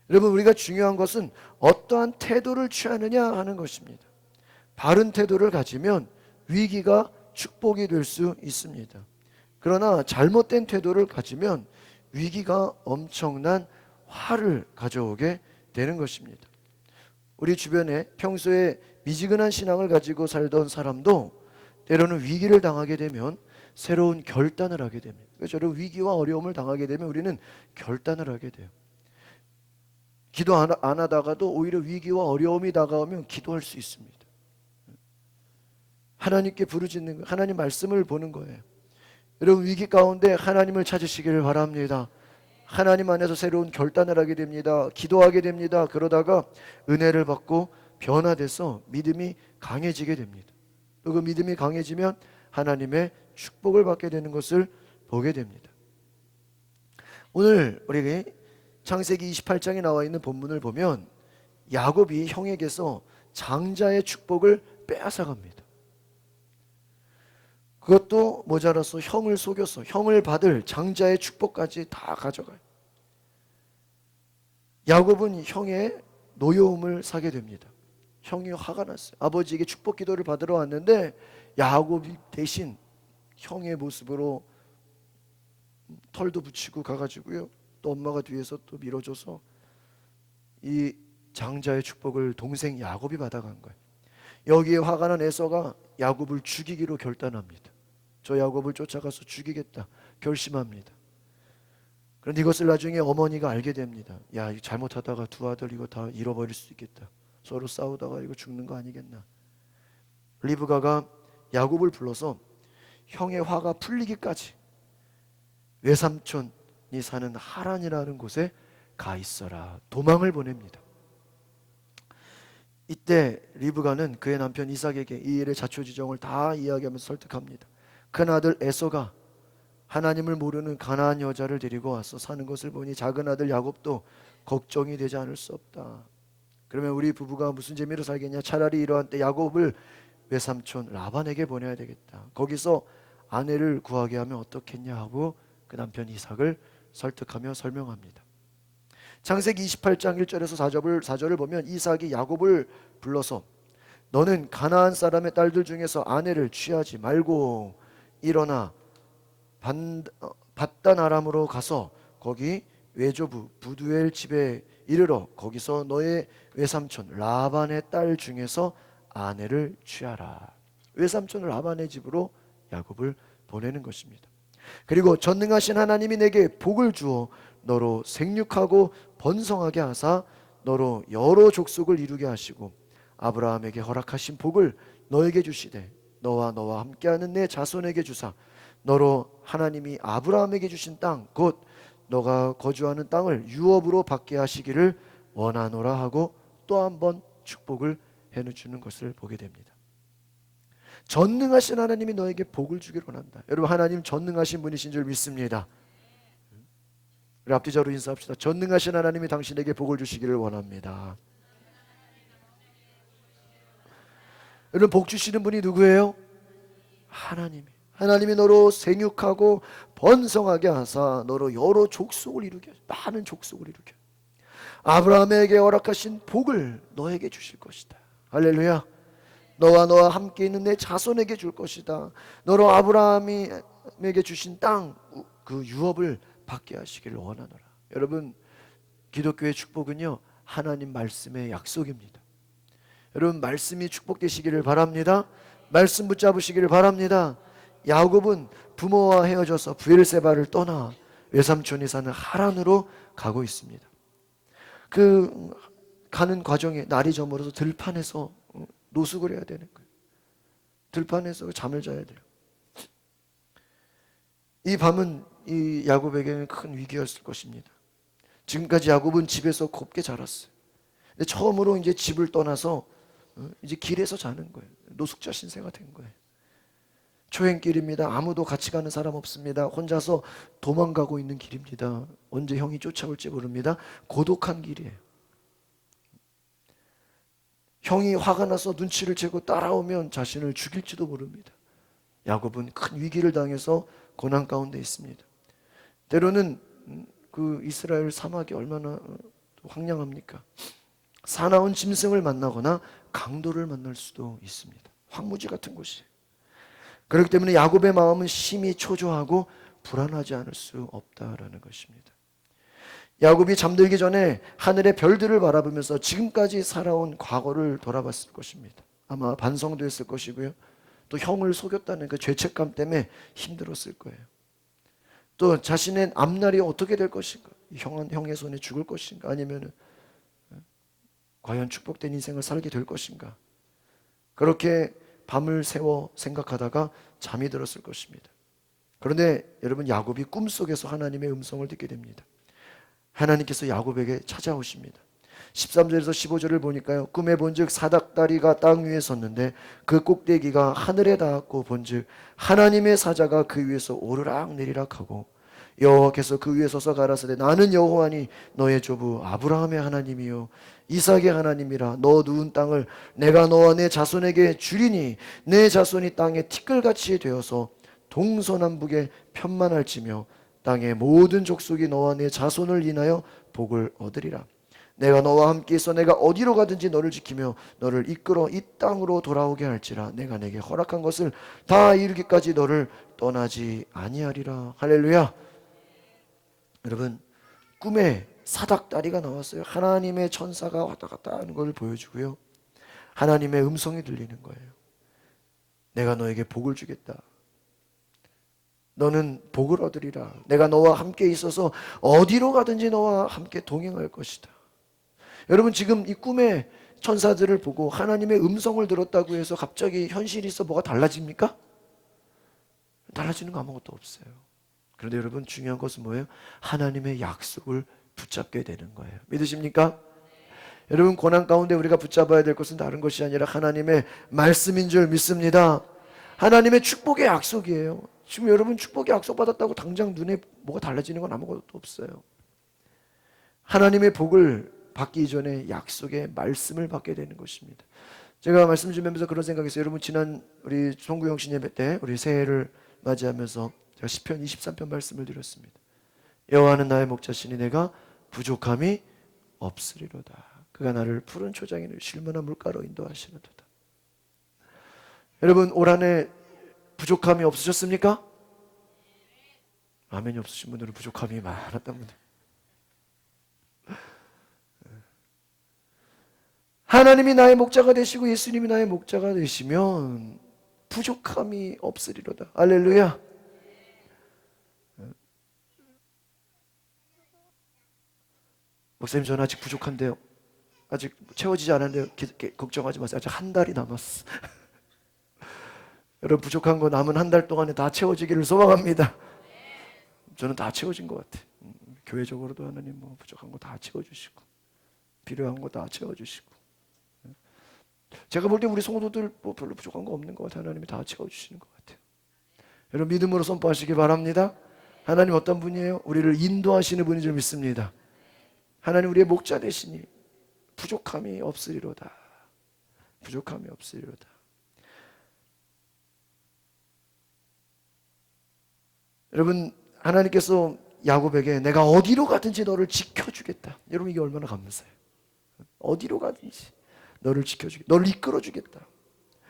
여러분 우리가 중요한 것은 어떠한 태도를 취하느냐 하는 것입니다. 바른 태도를 가지면 위기가 축복이 될 수 있습니다. 그러나 잘못된 태도를 가지면 위기가 엄청난 화를 가져오게 되는 것입니다. 우리 주변에 평소에 미지근한 신앙을 가지고 살던 사람도 때로는 위기를 당하게 되면 새로운 결단을 하게 됩니다. 그래서 위기와 어려움을 당하게 되면 우리는 결단을 하게 돼요. 기도 안 하다가도 오히려 위기와 어려움이 다가오면 기도할 수 있습니다. 하나님께 부르짖는 거예요. 하나님 말씀을 보는 거예요. 여러분 위기 가운데 하나님을 찾으시기를 바랍니다. 하나님 안에서 새로운 결단을 하게 됩니다. 기도하게 됩니다. 그러다가 은혜를 받고 변화돼서 믿음이 강해지게 됩니다. 또 그 믿음이 강해지면 하나님의 축복을 받게 되는 것을 보게 됩니다. 오늘 우리 창세기 28장에 나와 있는 본문을 보면 야곱이 형에게서 장자의 축복을 빼앗아갑니다. 그것도 모자라서 형을 속여서 형을 받을 장자의 축복까지 다 가져가요. 야곱은 형의 노여움을 사게 됩니다. 형이 화가 났어요. 아버지에게 축복 기도를 받으러 왔는데 야곱이 대신 형의 모습으로 털도 붙이고 가가지고요, 또 엄마가 뒤에서 또 밀어줘서 이 장자의 축복을 동생 야곱이 받아간 거예요. 여기에 화가 난 에서가 야곱을 죽이기로 결단합니다. 저 야곱을 쫓아가서 죽이겠다 결심합니다. 그런데 이것을 나중에 어머니가 알게 됩니다. 야, 이거 잘못하다가 두 아들 이거 다 잃어버릴 수 있겠다. 서로 싸우다가 이거 죽는 거 아니겠나. 리브가가 야곱을 불러서 형의 화가 풀리기까지 외삼촌이 사는 하란이라는 곳에 가 있어라, 도망을 보냅니다. 이때 리브가는 그의 남편 이삭에게 이 일의 자초지종을 다 이야기하면서 설득합니다. 큰 아들 에서가 하나님을 모르는 가나안 여자를 데리고 와서 사는 것을 보니 작은 아들 야곱도 걱정이 되지 않을 수 없다. 그러면 우리 부부가 무슨 재미로 살겠냐. 차라리 이러한 때 야곱을 외삼촌 라반에게 보내야 되겠다. 거기서 아내를 구하게 하면 어떻겠냐 하고 그 남편 이삭을 설득하며 설명합니다. 창세기 28장 1절에서 4절을 보면 이삭이 야곱을 불러서 너는 가나안 사람의 딸들 중에서 아내를 취하지 말고 일어나 밧단 아람으로 가서 거기 외조부 부두엘 집에 이르러 거기서 너의 외삼촌 라반의 딸 중에서 아내를 취하라. 외삼촌 라반의 집으로 야곱을 보내는 것입니다. 그리고 전능하신 하나님이 내게 복을 주어 너로 생육하고 번성하게 하사 너로 여러 족속을 이루게 하시고 아브라함에게 허락하신 복을 너에게 주시되 너와 함께하는 내 자손에게 주사 너로 하나님이 아브라함에게 주신 땅 곧 너가 거주하는 땅을 유업으로 받게 하시기를 원하노라 하고 또 한 번 축복을 해주는 것을 보게 됩니다. 전능하신 하나님이 너에게 복을 주기를 원한다. 여러분 하나님 전능하신 분이신 줄 믿습니다. 우리 앞뒤자로 인사합시다. 전능하신 하나님이 당신에게 복을 주시기를 원합니다. 여러분 복 주시는 분이 누구예요? 하나님이 너로 생육하고 번성하게 하사 너로 여러 족속을 이루게, 많은 족속을 이루게, 아브라함에게 허락하신 복을 너에게 주실 것이다. 할렐루야. 너와 함께 있는 내 자손에게 줄 것이다. 너로 아브라함에게 주신 땅, 그 유업을 받게 하시기를 원하노라. 여러분, 기독교의 축복은요, 하나님 말씀의 약속입니다. 여러분, 말씀이 축복되시기를 바랍니다. 말씀 붙잡으시기를 바랍니다. 야곱은 부모와 헤어져서 브엘세바를 떠나 외삼촌이 사는 하란으로 가고 있습니다. 그 가는 과정에 날이 저물어서 들판에서 노숙을 해야 되는 거예요. 들판에서 잠을 자야 돼요. 이 밤은 이 야곱에게는 큰 위기였을 것입니다. 지금까지 야곱은 집에서 곱게 자랐어요. 근데 처음으로 이제 집을 떠나서 이제 길에서 자는 거예요. 노숙자 신세가 된 거예요. 초행길입니다. 아무도 같이 가는 사람 없습니다. 혼자서 도망가고 있는 길입니다. 언제 형이 쫓아올지 모릅니다. 고독한 길이에요. 형이 화가 나서 눈치를 채고 따라오면 자신을 죽일지도 모릅니다. 야곱은 큰 위기를 당해서 고난 가운데 있습니다. 때로는 그 이스라엘 사막이 얼마나 황량합니까? 사나운 짐승을 만나거나 강도를 만날 수도 있습니다. 황무지 같은 곳이에요. 그렇기 때문에 야곱의 마음은 심히 초조하고 불안하지 않을 수 없다라는 것입니다. 야곱이 잠들기 전에 하늘의 별들을 바라보면서 지금까지 살아온 과거를 돌아봤을 것입니다. 아마 반성도 했을 것이고요. 또 형을 속였다는 그 죄책감 때문에 힘들었을 거예요. 또 자신의 앞날이 어떻게 될 것인가? 형의 손에 죽을 것인가? 아니면 과연 축복된 인생을 살게 될 것인가? 그렇게 밤을 새워 생각하다가 잠이 들었을 것입니다. 그런데 여러분, 야곱이 꿈속에서 하나님의 음성을 듣게 됩니다. 하나님께서 야곱에게 찾아오십니다. 13절에서 15절을 보니까요, 꿈에 본즉 사닥다리가 땅 위에 섰는데 그 꼭대기가 하늘에 닿았고 본즉 하나님의 사자가 그 위에서 오르락 내리락 하고 여호와께서 그 위에 서서 가라사대 나는 여호와니 너의 조부 아브라함의 하나님이요 이삭의 하나님이라. 너 누운 땅을 내가 너와 내 자손에게 주리니 내 자손이 땅에 티끌같이 되어서 동서남북에 편만할지며 땅의 모든 족속이 너와 내 자손을 인하여 복을 얻으리라. 내가 너와 함께 있어 내가 어디로 가든지 너를 지키며 너를 이끌어 이 땅으로 돌아오게 할지라. 내가 내게 허락한 것을 다 이루기까지 너를 떠나지 아니하리라. 할렐루야. 여러분, 꿈에 사닥다리가 나왔어요. 하나님의 천사가 왔다 갔다 하는 걸 보여주고요, 하나님의 음성이 들리는 거예요. 내가 너에게 복을 주겠다. 너는 복을 얻으리라. 내가 너와 함께 있어서 어디로 가든지 너와 함께 동행할 것이다. 여러분, 지금 이 꿈의 천사들을 보고 하나님의 음성을 들었다고 해서 갑자기 현실이 있어 뭐가 달라집니까? 달라지는 거 아무것도 없어요. 그런데 여러분, 중요한 것은 뭐예요? 하나님의 약속을 붙잡게 되는 거예요. 믿으십니까? 여러분, 고난 가운데 우리가 붙잡아야 될 것은 다른 것이 아니라 하나님의 말씀인 줄 믿습니다. 하나님의 축복의 약속이에요. 지금 여러분, 축복의 약속 받았다고 당장 눈에 뭐가 달라지는 건 아무것도 없어요. 하나님의 복을 받기 이전에 약속의 말씀을 받게 되는 것입니다. 제가 말씀 주면서 그런 생각했어요. 여러분, 지난 우리 송구영신 예배 때 우리 새해를 맞이하면서 제가 시편 23편 말씀을 드렸습니다. 여호와는 나의 목자시니 내가 부족함이 없으리로다. 그가 나를 푸른 초장에 쉴만한 물가로 인도하시는도다. 여러분, 올 한 해 부족함이 없으셨습니까? 아멘이 없으신 분들은 부족함이 많았던 분들. 하나님이 나의 목자가 되시고 예수님이 나의 목자가 되시면 부족함이 없으리로다. 할렐루야. 목사님, 저는 아직 부족한데요. 아직 채워지지 않았는데요. 걱정하지 마세요. 아직 한 달이 남았어. 여러분, 부족한 거 남은 한 달 동안에 다 채워지기를 소망합니다. 저는 다 채워진 것 같아요. 교회적으로도 하나님 뭐 부족한 거 다 채워주시고 필요한 거 다 채워주시고, 제가 볼 때 우리 성도들 뭐 별로 부족한 거 없는 것 같아요. 하나님이 다 채워주시는 것 같아요. 여러분, 믿음으로 선포하시기 바랍니다. 하나님 어떤 분이에요? 우리를 인도하시는 분인 줄 믿습니다. 하나님 우리의 목자 되시니 부족함이 없으리로다. 부족함이 없으리로다. 여러분, 하나님께서 야곱에게 내가 어디로 가든지 너를 지켜주겠다. 여러분, 이게 얼마나 감사해요. 어디로 가든지 너를 지켜주겠다. 너를 이끌어주겠다.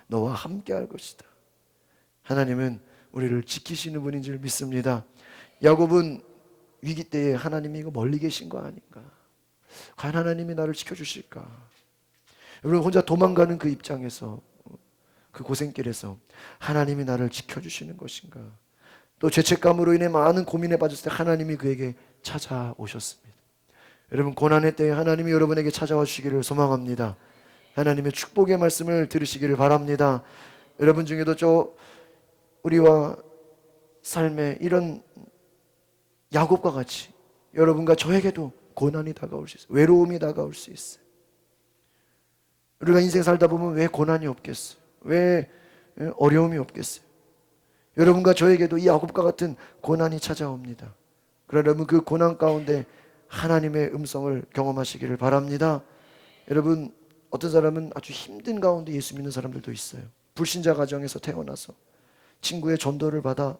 너와 함께 할 것이다. 하나님은 우리를 지키시는 분인 줄 믿습니다. 야곱은 위기 때에 하나님이 이거 멀리 계신 거 아닌가? 과연 하나님이 나를 지켜주실까? 여러분, 혼자 도망가는 그 입장에서, 그 고생길에서 하나님이 나를 지켜주시는 것인가? 또 죄책감으로 인해 많은 고민에 빠졌을 때 하나님이 그에게 찾아오셨습니다. 여러분, 고난의 때에 하나님이 여러분에게 찾아와 주시기를 소망합니다. 하나님의 축복의 말씀을 들으시기를 바랍니다. 여러분 중에도 우리와 삶에 이런 야곱과 같이 여러분과 저에게도 고난이 다가올 수 있어요. 외로움이 다가올 수 있어요. 우리가 인생 살다 보면 왜 고난이 없겠어요? 왜 어려움이 없겠어요? 여러분과 저에게도 이 야곱과 같은 고난이 찾아옵니다. 그러나 여러분, 그 고난 가운데 하나님의 음성을 경험하시기를 바랍니다. 여러분, 어떤 사람은 아주 힘든 가운데 예수 믿는 사람들도 있어요. 불신자 가정에서 태어나서 친구의 전도를 받아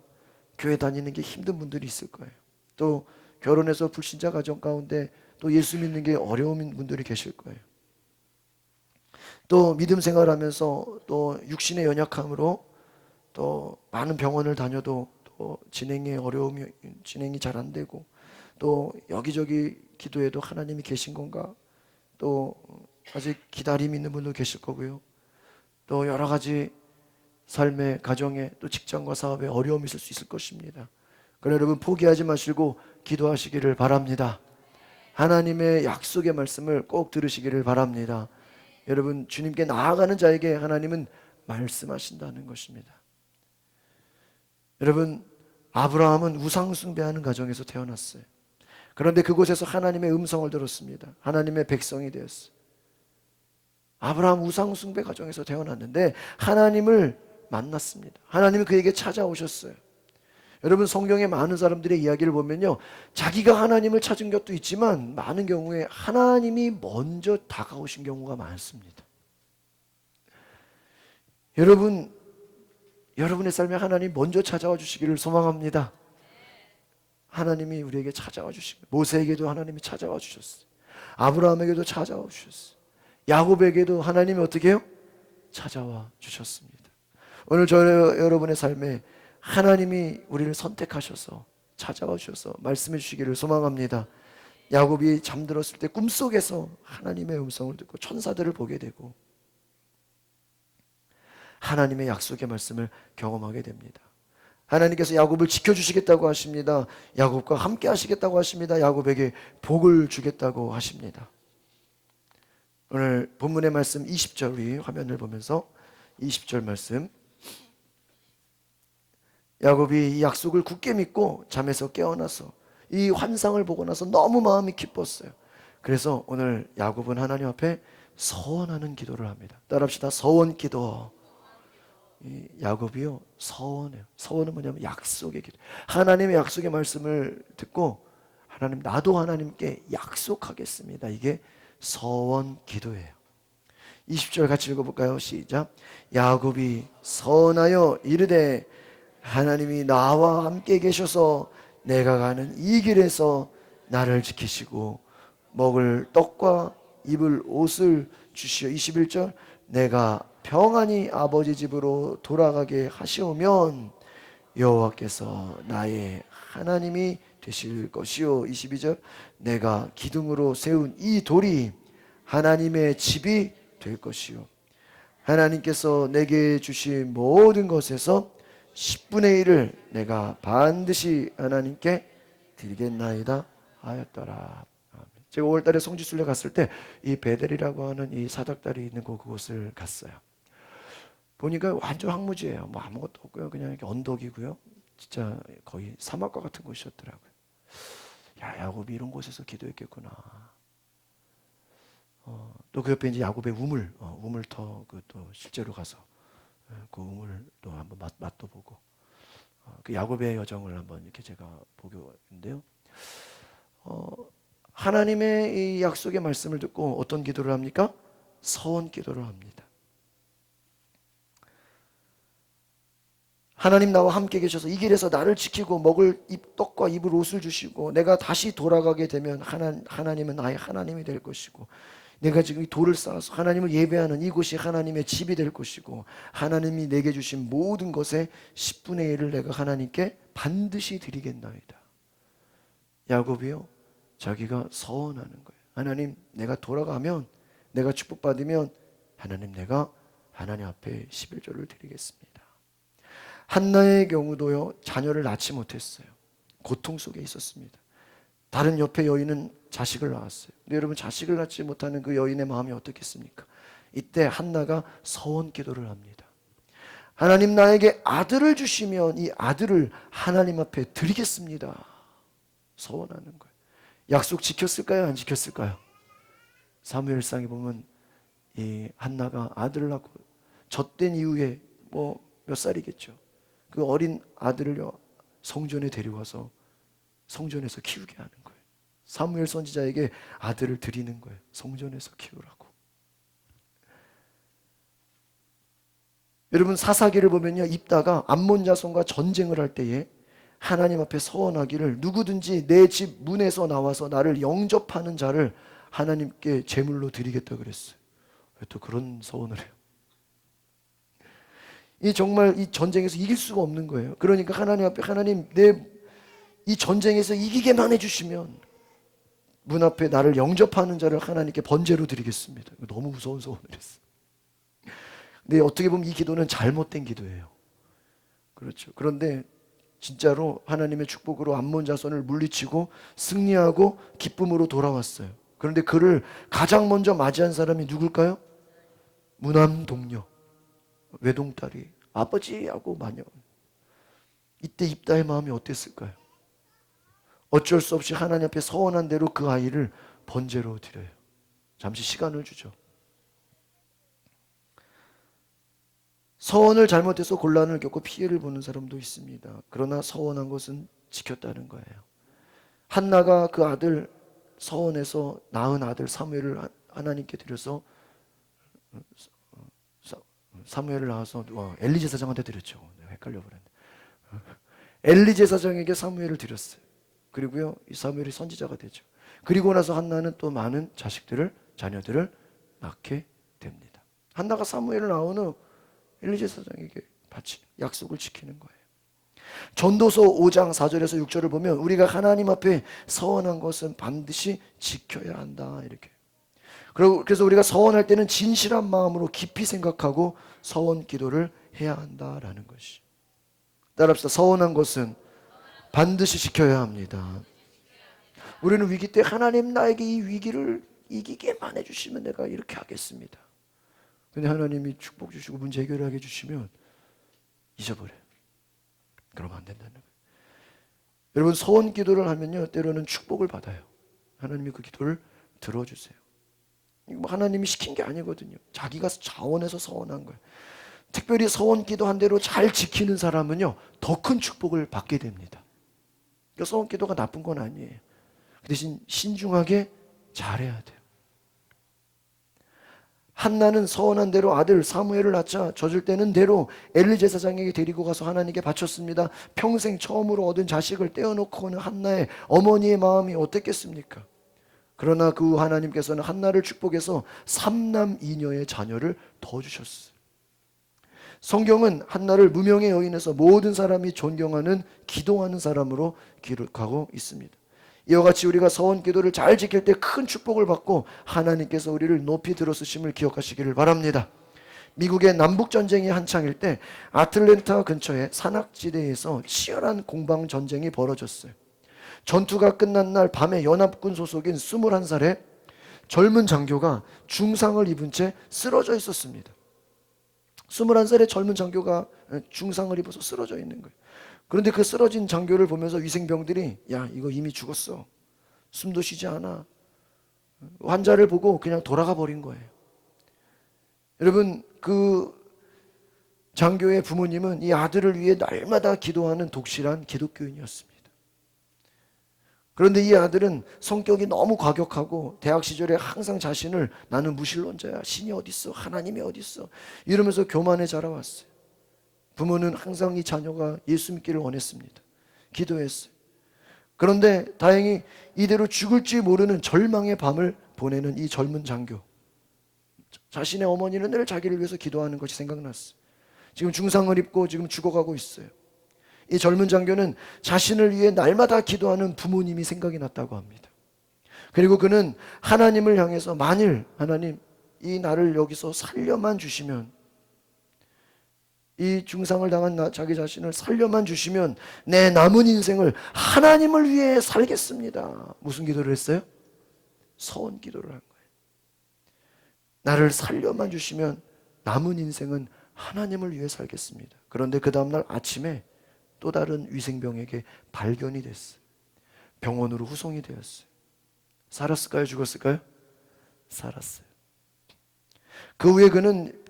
교회 다니는 게 힘든 분들이 있을 거예요. 또 결혼해서 불신자 가정 가운데 또 예수 믿는 게 어려운 분들이 계실 거예요. 또 믿음 생활하면서 또 육신의 연약함으로 또 많은 병원을 다녀도 또 진행이 잘 안 되고, 또 여기저기 기도해도 하나님이 계신 건가, 또 아직 기다림 있는 분도 계실 거고요. 또 여러 가지 삶의 가정에 또 직장과 사업에 어려움이 있을 수 있을 것입니다. 그러나 여러분, 포기하지 마시고 기도하시기를 바랍니다. 하나님의 약속의 말씀을 꼭 들으시기를 바랍니다. 여러분, 주님께 나아가는 자에게 하나님은 말씀하신다는 것입니다. 여러분, 아브라함은 우상 숭배하는 가정에서 태어났어요. 그런데 그곳에서 하나님의 음성을 들었습니다. 하나님의 백성이 되었어요. 아브라함 우상 숭배 가정에서 태어났는데 하나님을 만났습니다. 하나님은 그에게 찾아오셨어요. 여러분, 성경에 많은 사람들의 이야기를 보면요, 자기가 하나님을 찾은 것도 있지만 많은 경우에 하나님이 먼저 다가오신 경우가 많습니다. 여러분의 삶에 하나님 먼저 찾아와 주시기를 소망합니다. 하나님이 우리에게 찾아와 주시고, 모세에게도 하나님이 찾아와 주셨어요. 아브라함에게도 찾아와 주셨어요. 야곱에게도 하나님이 어떻게 해요? 찾아와 주셨습니다. 오늘 여러분의 삶에 하나님이 우리를 선택하셔서 찾아와 주셔서 말씀해 주시기를 소망합니다. 야곱이 잠들었을 때 꿈속에서 하나님의 음성을 듣고 천사들을 보게 되고 하나님의 약속의 말씀을 경험하게 됩니다. 하나님께서 야곱을 지켜주시겠다고 하십니다. 야곱과 함께 하시겠다고 하십니다. 야곱에게 복을 주겠다고 하십니다. 오늘 본문의 말씀 20절, 우리 화면을 보면서 20절 말씀, 야곱이 이 약속을 굳게 믿고 잠에서 깨어나서 이 환상을 보고 나서 너무 마음이 기뻤어요. 그래서 오늘 야곱은 하나님 앞에 서원하는 기도를 합니다. 따라합시다. 서원 기도. 이 야곱이요, 서원해요. 서원은 뭐냐면 약속의 기도. 하나님의 약속의 말씀을 듣고 하나님, 나도 하나님께 약속하겠습니다. 이게 서원 기도예요. 20절 같이 읽어볼까요? 시작. 야곱이 서원하여 이르되 하나님이 나와 함께 계셔서 내가 가는 이 길에서 나를 지키시고 먹을 떡과 입을 옷을 주시어. 21절. 내가 평안히 아버지 집으로 돌아가게 하시오면 여호와께서 나의 하나님이 되실 것이요. 22절. 내가 기둥으로 세운 이 돌이 하나님의 집이 될 것이요. 하나님께서 내게 주신 모든 것에서 10분의 1을 내가 반드시 하나님께 드리겠나이다 하였더라. 제가 5월달에 성지순례 갔을 때 이 베델이라고 하는 이 사닥다리 있는 그곳을 갔어요. 보니까 완전 황무지예요. 뭐 아무것도 없고요. 그냥 이렇게 언덕이고요. 진짜 거의 사막과 같은 곳이었더라고요. 야, 야곱이 이런 곳에서 기도했겠구나. 또 그 옆에 이제 야곱의 우물터 또 실제로 가서 그 우물 또 한번 맛도 보고 그 야곱의 여정을 한번 이렇게 제가 보게 했는데요. 하나님의 이 약속의 말씀을 듣고 어떤 기도를 합니까? 서원 기도를 합니다. 하나님 나와 함께 계셔서 이 길에서 나를 지키고 먹을 떡과 입을 옷을 주시고 내가 다시 돌아가게 되면 하나님은 나의 하나님이 될 것이고 내가 지금 이 돌을 쌓아서 하나님을 예배하는 이곳이 하나님의 집이 될 것이고 하나님이 내게 주신 모든 것의 10분의 1을 내가 하나님께 반드시 드리겠나이다. 야곱이요, 자기가 서원하는 거예요. 하나님, 내가 돌아가면, 내가 축복받으면 하나님, 내가 하나님 앞에 11조를 드리겠습니다. 한나의 경우도요, 자녀를 낳지 못했어요. 고통 속에 있었습니다. 다른 옆에 여인은 자식을 낳았어요. 근데 여러분, 자식을 낳지 못하는 그 여인의 마음이 어떻겠습니까? 이때 한나가 서원 기도를 합니다. 하나님, 나에게 아들을 주시면 이 아들을 하나님 앞에 드리겠습니다. 서원하는 거예요. 약속 지켰을까요? 안 지켰을까요? 사무엘상에 보면 이 한나가 아들을 낳고 젖된 이후에 뭐 몇 살이겠죠. 그 어린 아들을요, 성전에 데려와서 성전에서 키우게 하는 거예요. 사무엘 선지자에게 아들을 드리는 거예요. 성전에서 키우라고. 여러분, 사사기를 보면요, 입다가 암몬 자손과 전쟁을 할 때에 하나님 앞에 서원하기를 누구든지 내 집 문에서 나와서 나를 영접하는 자를 하나님께 제물로 드리겠다 그랬어요. 왜 또 그런 서원을 해요? 이 정말 이 전쟁에서 이길 수가 없는 거예요. 그러니까 하나님 앞에, 하나님, 내 이 전쟁에서 이기게만 해주시면 문 앞에 나를 영접하는 자를 하나님께 번제로 드리겠습니다. 너무 무서운 서원을 했어요. 근데 어떻게 보면 이 기도는 잘못된 기도예요. 그렇죠. 그런데 진짜로 하나님의 축복으로 암몬 자손을 물리치고 승리하고 기쁨으로 돌아왔어요. 그런데 그를 가장 먼저 맞이한 사람이 누굴까요? 무남 동료, 외동딸이 아버지하고 마녀. 이때 입다의 마음이 어땠을까요? 어쩔 수 없이 하나님 앞에 서원한 대로 그 아이를 번제로 드려요. 잠시 시간을 주죠. 서원을 잘못해서 곤란을 겪고 피해를 보는 사람도 있습니다. 그러나 서원한 것은 지켰다는 거예요. 한나가 그 아들 서원에서 낳은 아들 사무엘을 하나님께 드려서 사무엘을 낳아서 엘리 제사장한테 드렸죠. 내가 헷갈려 버렸네. 엘리 제사장에게 사무엘을 드렸어요. 그리고요, 이 사무엘이 선지자가 되죠. 그리고 나서 한나는 또 많은 자녀들을 낳게 됩니다. 한나가 사무엘을 낳은 후 엘리 제사장에게 바치는 약속을 지키는 거예요. 전도서 5장 4절에서 6절을 보면 우리가 하나님 앞에 서원한 것은 반드시 지켜야 한다, 이렇게. 그래서 우리가 서원할 때는 진실한 마음으로 깊이 생각하고 서원 기도를 해야 한다라는 것이. 따라합시다. 서원한 것은 반드시 지켜야 합니다. 우리는 위기 때 하나님, 나에게 이 위기를 이기게만 해주시면 내가 이렇게 하겠습니다. 근데 하나님이 축복 주시고 문제 해결하게 해주시면 잊어버려요. 그러면 안 된다는 거예요. 여러분, 서원 기도를 하면요, 때로는 축복을 받아요. 하나님이 그 기도를 들어주세요. 이거 하나님이 시킨 게 아니거든요. 자기가 자원해서 서원한 거예요. 특별히 서원 기도한 대로 잘 지키는 사람은요, 더 큰 축복을 받게 됩니다. 그러니까 서원 기도가 나쁜 건 아니에요. 그 대신 신중하게 잘해야 돼요. 한나는 서원한 대로 아들 사무엘을 낳자 젖을 때는 대로 엘리 제사장에게 데리고 가서 하나님께 바쳤습니다. 평생 처음으로 얻은 자식을 떼어놓고 오는 한나의 어머니의 마음이 어땠겠습니까? 그러나 그 하나님께서는 한나를 축복해서 3남 2녀의 자녀를 더 주셨어요. 성경은 한나를 무명의 여인에서 모든 사람이 존경하는 기도하는 사람으로 기록하고 있습니다. 이와 같이 우리가 서원 기도를 잘 지킬 때 큰 축복을 받고 하나님께서 우리를 높이 들어쓰심을 기억하시기를 바랍니다. 미국의 남북전쟁이 한창일 때 아틀랜타 근처의 산악지대에서 치열한 공방전쟁이 벌어졌어요. 전투가 끝난 날 밤에 연합군 소속인 21살의 젊은 장교가 중상을 입은 채 쓰러져 있었습니다. 21살의 젊은 장교가 중상을 입어서 쓰러져 있는 거예요. 그런데 그 쓰러진 장교를 보면서 위생병들이, 야, 이거 이미 죽었어, 숨도 쉬지 않아, 환자를 보고 그냥 돌아가 버린 거예요. 여러분, 그 장교의 부모님은 이 아들을 위해 날마다 기도하는 독실한 기독교인이었습니다. 그런데 이 아들은 성격이 너무 과격하고 대학 시절에 항상 자신을 나는 무신론자야, 신이 어딨어, 하나님이 어딨어 이러면서 교만에 자라왔어요. 부모는 항상 이 자녀가 예수 믿기를 원했습니다. 기도했어요. 그런데 다행히 이대로 죽을지 모르는 절망의 밤을 보내는 이 젊은 장교, 자신의 어머니는 늘 자기를 위해서 기도하는 것이 생각났어요. 지금 중상을 입고 지금 죽어가고 있어요. 이 젊은 장교는 자신을 위해 날마다 기도하는 부모님이 생각이 났다고 합니다. 그리고 그는 하나님을 향해서 만일 하나님 이 나를 여기서 살려만 주시면, 이 중상을 당한 자기 자신을 살려만 주시면 내 남은 인생을 하나님을 위해 살겠습니다. 무슨 기도를 했어요? 서원 기도를 한 거예요. 나를 살려만 주시면 남은 인생은 하나님을 위해 살겠습니다. 그런데 그 다음날 아침에 또 다른 위생병에게 발견이 됐어요. 병원으로 후송이 되었어요. 살았을까요? 죽었을까요? 살았어요. 그 후에 그는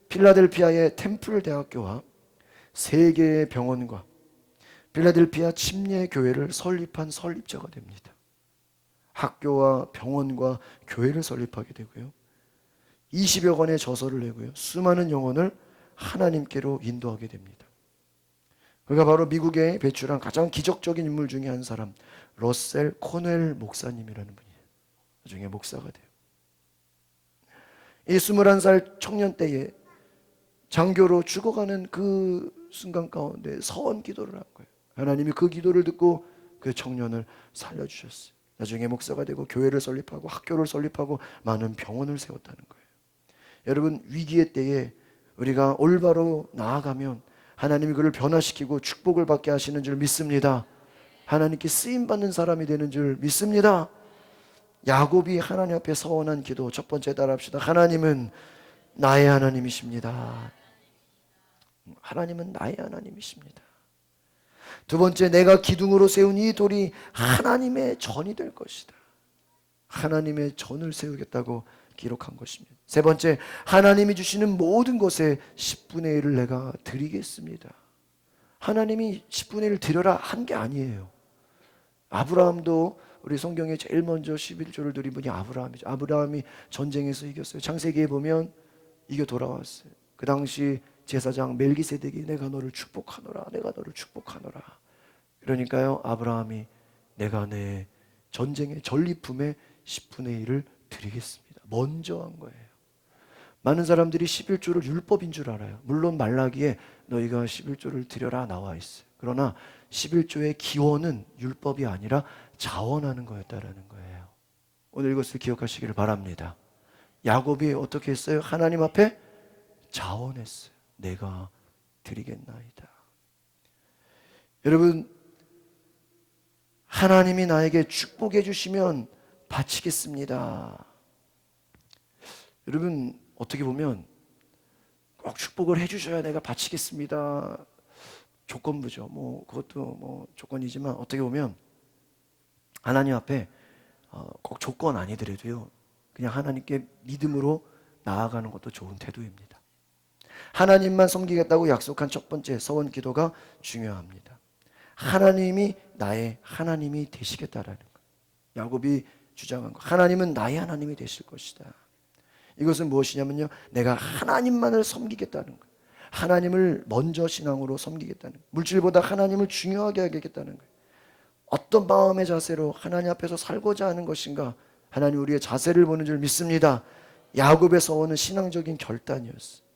필라델피아의 템플 대학교와 3개의 병원과 필라델피아 침례교회를 설립한 설립자가 됩니다. 학교와 병원과 교회를 설립하게 되고요. 20여 권의 저서를 내고요. 수많은 영혼을 하나님께로 인도하게 됩니다. 그가 바로 미국에 배출한 가장 기적적인 인물 중에 한 사람, 러셀 코넬 목사님이라는 분이에요. 나중에 목사가 돼요. 이 21살 청년 때에 장교로 죽어가는 그 순간 가운데 서원 기도를 한 거예요. 하나님이 그 기도를 듣고 그 청년을 살려주셨어요. 나중에 목사가 되고 교회를 설립하고 학교를 설립하고 많은 병원을 세웠다는 거예요. 여러분, 위기의 때에 우리가 올바로 나아가면 하나님이 그를 변화시키고 축복을 받게 하시는 줄 믿습니다. 하나님께 쓰임받는 사람이 되는 줄 믿습니다. 야곱이 하나님 앞에 서원한 기도, 첫 번째 따라합시다. 하나님은 나의 하나님이십니다. 하나님은 나의 하나님이십니다. 두 번째, 내가 기둥으로 세운 이 돌이 하나님의 전이 될 것이다. 하나님의 전을 세우겠다고 기록한 것입니다. 세 번째, 하나님이 주시는 모든 것에 10분의 1을 내가 드리겠습니다. 하나님이 10분의 1을 드려라 한 게 아니에요. 아브라함도 우리 성경에 제일 먼저 11조를 드린 분이 아브라함이죠. 아브라함이 전쟁에서 이겼어요. 창세기에 보면 이겨 돌아왔어요. 그 당시 제사장 멜기세덱이 내가 너를 축복하노라, 내가 너를 축복하노라. 그러니까요, 아브라함이 내가 내 전쟁의 전리품의 10분의 1을 드리겠습니다. 먼저 한 거예요. 많은 사람들이 11조를 율법인 줄 알아요. 물론 말라기에 너희가 11조를 드려라 나와 있어요. 그러나 11조의 기원은 율법이 아니라 자원하는 거였다라는 거예요. 오늘 이것을 기억하시기를 바랍니다. 야곱이 어떻게 했어요? 하나님 앞에 자원했어요. 내가 드리겠나이다. 여러분, 하나님이 나에게 축복해 주시면 바치겠습니다. 여러분, 어떻게 보면 꼭 축복을 해주셔야 내가 바치겠습니다. 조건부죠. 그것도 조건이지만 어떻게 보면 하나님 앞에 꼭 조건 아니더라도요, 그냥 하나님께 믿음으로 나아가는 것도 좋은 태도입니다. 하나님만 섬기겠다고 약속한 첫 번째 서원 기도가 중요합니다. 하나님이 나의 하나님이 되시겠다라는 것. 야곱이 주장한 것. 하나님은 나의 하나님이 되실 것이다. 이것은 무엇이냐면요, 내가 하나님만을 섬기겠다는 거예요. 하나님을 먼저 신앙으로 섬기겠다는 거예요. 물질보다 하나님을 중요하게 하겠다는 거예요. 어떤 마음의 자세로 하나님 앞에서 살고자 하는 것인가, 하나님 우리의 자세를 보는 줄 믿습니다. 야곱의 서원은 신앙적인 결단이었어요.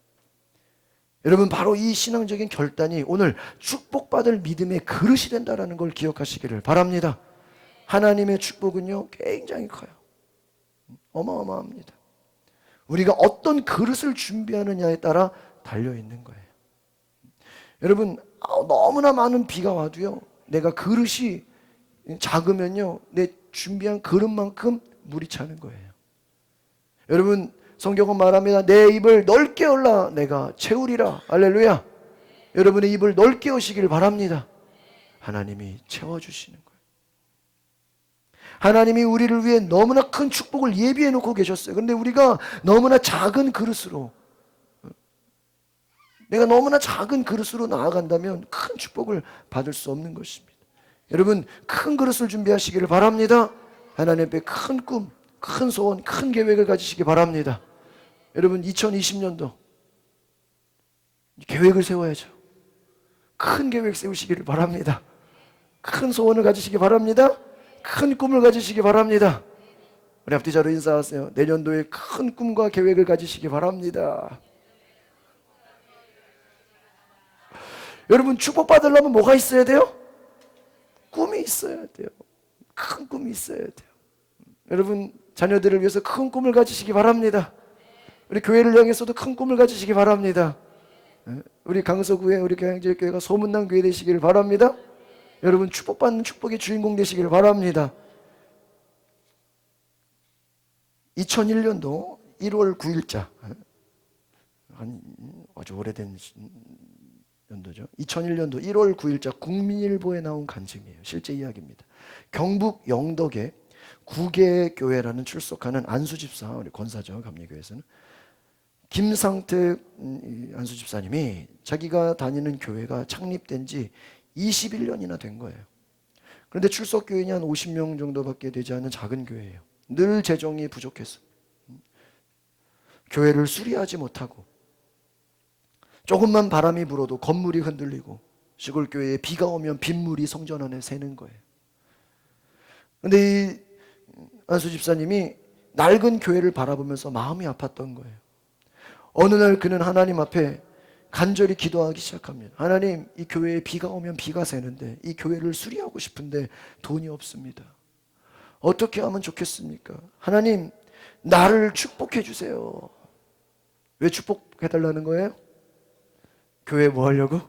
여러분, 바로 이 신앙적인 결단이 오늘 축복받을 믿음의 그릇이 된다는 걸 기억하시기를 바랍니다. 하나님의 축복은요, 굉장히 커요. 어마어마합니다. 우리가 어떤 그릇을 준비하느냐에 따라 달려있는 거예요. 여러분, 너무나 많은 비가 와도요, 내가 그릇이 작으면요, 내 준비한 그릇만큼 물이 차는 거예요. 여러분, 성경은 말합니다. 내 입을 넓게 열라 내가 채우리라. 할렐루야. 여러분의 입을 넓게 여시길 바랍니다. 하나님이 채워주시는 거예요. 하나님이 우리를 위해 너무나 큰 축복을 예비해 놓고 계셨어요. 그런데 우리가 너무나 작은 그릇으로, 내가 너무나 작은 그릇으로 나아간다면 큰 축복을 받을 수 없는 것입니다. 여러분, 큰 그릇을 준비하시기를 바랍니다. 하나님 앞에 큰 꿈, 큰 소원, 큰 계획을 가지시기 바랍니다. 여러분, 2020년도 계획을 세워야죠. 큰 계획 세우시기를 바랍니다. 큰 소원을 가지시기 바랍니다. 큰 꿈을 가지시기 바랍니다. 우리 앞뒤 자로 인사하세요. 내년도에 큰 꿈과 계획을 가지시기 바랍니다. 여러분 축복받으려면 뭐가 있어야 돼요? 꿈이 있어야 돼요. 큰 꿈이 있어야 돼요. 여러분 자녀들을 위해서 큰 꿈을 가지시기 바랍니다. 우리 교회를 향해서도 큰 꿈을 가지시기 바랍니다. 우리 강서구에 우리 교회가 소문난 교회 되시기를 바랍니다. 여러분 축복받는 축복의 주인공 되시기를 바랍니다. 2001년도 1월 9일자 아주 오래된 연도죠. 2001년도 1월 9일자 국민일보에 나온 간증이에요. 실제 이야기입니다. 경북 영덕에 구계교회라는 출석하는 안수집사, 우리 권사죠. 감리교회에서는 김상택 안수집사님이 자기가 다니는 교회가 창립된 지 21년이나 된 거예요. 그런데 출석교인이 한 50명 정도밖에 되지 않는 작은 교회예요. 늘 재정이 부족해서 교회를 수리하지 못하고 조금만 바람이 불어도 건물이 흔들리고 시골 교회에 비가 오면 빗물이 성전 안에 새는 거예요. 그런데 이 안수 집사님이 낡은 교회를 바라보면서 마음이 아팠던 거예요. 어느 날 그는 하나님 앞에 간절히 기도하기 시작합니다. 하나님, 이 교회에 비가 오면 비가 새는데 이 교회를 수리하고 싶은데 돈이 없습니다. 어떻게 하면 좋겠습니까? 하나님, 나를 축복해 주세요. 왜 축복해 달라는 거예요? 교회 뭐 하려고?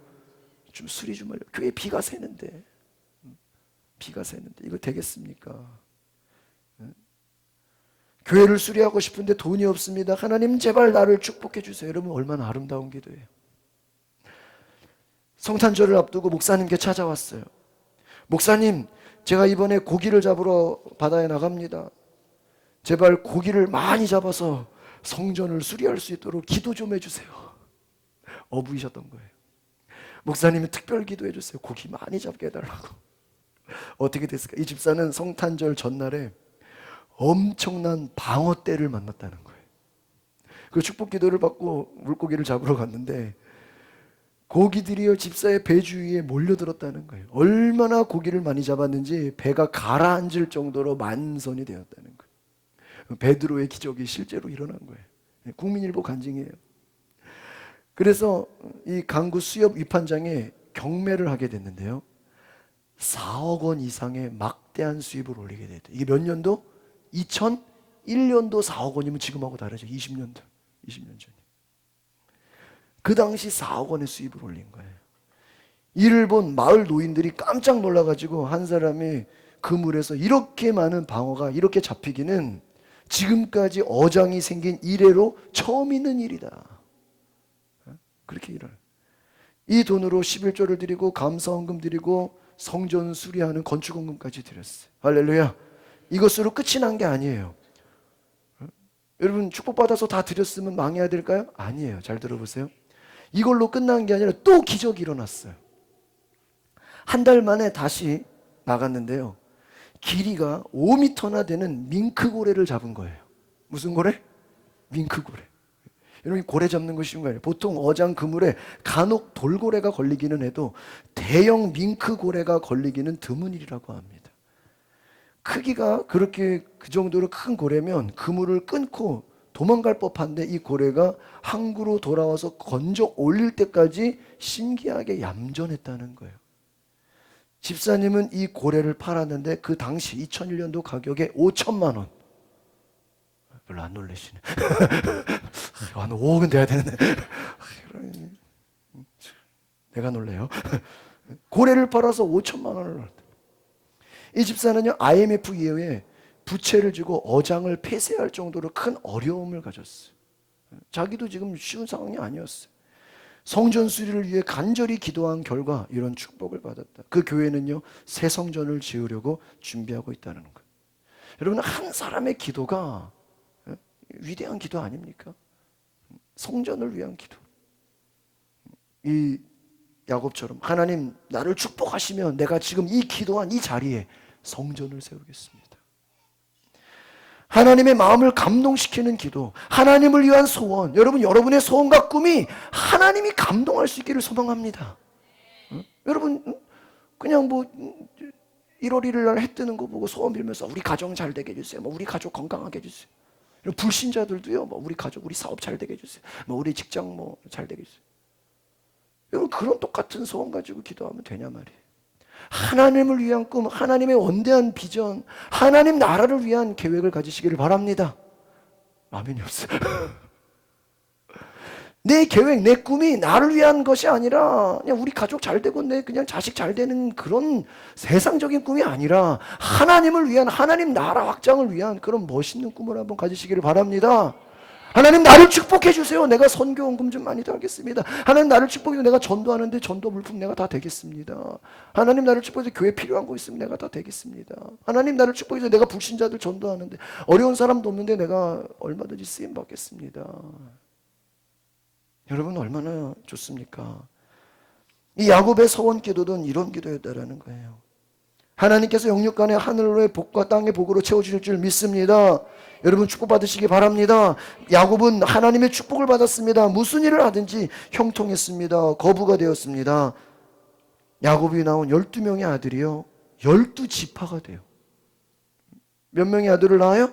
좀 수리 좀 하려고. 교회 비가 새는데 이거 되겠습니까? 교회를 수리하고 싶은데 돈이 없습니다. 하나님 제발 나를 축복해 주세요. 여러분 얼마나 아름다운 기도예요. 성탄절을 앞두고 목사님께 찾아왔어요. 목사님, 제가 이번에 고기를 잡으러 바다에 나갑니다. 제발 고기를 많이 잡아서 성전을 수리할 수 있도록 기도 좀 해주세요. 어부이셨던 거예요. 목사님이 특별 기도해 주세요. 고기 많이 잡게 해달라고. 어떻게 됐을까? 이 집사는 성탄절 전날에 엄청난 방어떼를 만났다는 거예요. 그 축복 기도를 받고 물고기를 잡으러 갔는데 고기들이요 집사의 배 주위에 몰려들었다는 거예요. 얼마나 고기를 많이 잡았는지 배가 가라앉을 정도로 만선이 되었다는 거예요. 베드로의 기적이 실제로 일어난 거예요. 국민일보 간증이에요. 그래서 이 강구 수협 위판장에 경매를 하게 됐는데요, 4억 원 이상의 막대한 수입을 올리게 됐대요. 이게 몇 년도? 2001년도 4억 원이면 지금하고 다르죠. 20년 전이. 그 당시 4억 원의 수입을 올린 거예요. 이를 본 마을 노인들이 깜짝 놀라가지고 한 사람이 그물에서 이렇게 많은 방어가 이렇게 잡히기는 지금까지 어장이 생긴 이래로 처음 있는 일이다. 그렇게 일어나요. 이 돈으로 11조를 드리고 감사헌금 드리고 성전 수리하는 건축헌금까지 드렸어요. 할렐루야. 이것으로 끝이 난 게 아니에요. 여러분 축복받아서 다 드렸으면 망해야 될까요? 아니에요. 잘 들어보세요. 이걸로 끝난 게 아니라 또 기적이 일어났어요. 한 달 만에 다시 나갔는데요, 길이가 5m나 되는 밍크고래를 잡은 거예요. 무슨 고래? 밍크고래. 여러분 고래 잡는 거 쉬운 거 아니에요. 보통 어장 그물에 간혹 돌고래가 걸리기는 해도 대형 밍크고래가 걸리기는 드문 일이라고 합니다. 크기가 그렇게 그 정도로 큰 고래면 그물을 끊고 도망갈 법한데 이 고래가 항구로 돌아와서 건져 올릴 때까지 신기하게 얌전했다는 거예요. 집사님은 이 고래를 팔았는데 그 당시 2001년도 가격에 5천만 원. 별로 안 놀라시네. 한 5억은 돼야 되는데 내가 놀래요. 고래를 팔아서 5천만 원을 넣었다. 이 집사는요 IMF 이후에 부채를 지고 어장을 폐쇄할 정도로 큰 어려움을 가졌어요. 자기도 지금 쉬운 상황이 아니었어요. 성전 수리를 위해 간절히 기도한 결과 이런 축복을 받았다. 그 교회는요 새 성전을 지으려고 준비하고 있다는 거예요. 여러분 한 사람의 기도가 위대한 기도 아닙니까? 성전을 위한 기도. 이 야곱처럼 하나님 나를 축복하시면 내가 지금 이 기도한 이 자리에 성전을 세우겠습니다. 하나님의 마음을 감동시키는 기도, 하나님을 위한 소원. 여러분 여러분의 소원과 꿈이 하나님이 감동할 수 있기를 소망합니다. 여러분 그냥 뭐 1월 1일 날 해 뜨는 거 보고 소원 빌면서 우리 가정 잘 되게 해주세요. 뭐 우리 가족 건강하게 해주세요. 불신자들도요. 뭐 우리 가족, 우리 사업 잘 되게 해주세요. 뭐 우리 직장 뭐 잘 되게 해주세요. 여러분 그런 똑같은 소원 가지고 기도하면 되냐 말이에요. 하나님을 위한 꿈, 하나님의 원대한 비전, 하나님 나라를 위한 계획을 가지시기를 바랍니다. 아멘이 없어요. 내 계획, 내 꿈이 나를 위한 것이 아니라 그냥 우리 가족 잘 되고 내 그냥 자식 잘 되는 그런 세상적인 꿈이 아니라 하나님을 위한, 하나님 나라 확장을 위한 그런 멋있는 꿈을 한번 가지시기를 바랍니다. 하나님 나를 축복해 주세요. 내가 선교원금 좀 많이 달겠습니다. 하나님 나를 축복해 주세요. 내가 전도하는데 전도 물품 내가 다 되겠습니다. 하나님 나를 축복해 주세요. 교회 필요한 거 있으면 내가 다 되겠습니다. 하나님 나를 축복해 주세요. 내가 불신자들 전도하는데 어려운 사람도 없는데 내가 얼마든지 쓰임 받겠습니다. 여러분 얼마나 좋습니까? 이 야곱의 서원 기도는 이런 기도였다라는 거예요. 하나님께서 영육간의 하늘의 복과 땅의 복으로 채워주실 줄 믿습니다. 여러분 축복받으시기 바랍니다. 야곱은 하나님의 축복을 받았습니다. 무슨 일을 하든지 형통했습니다. 거부가 되었습니다. 야곱이 낳은 12명의 아들이요 12지파가 돼요. 몇 명의 아들을 낳아요?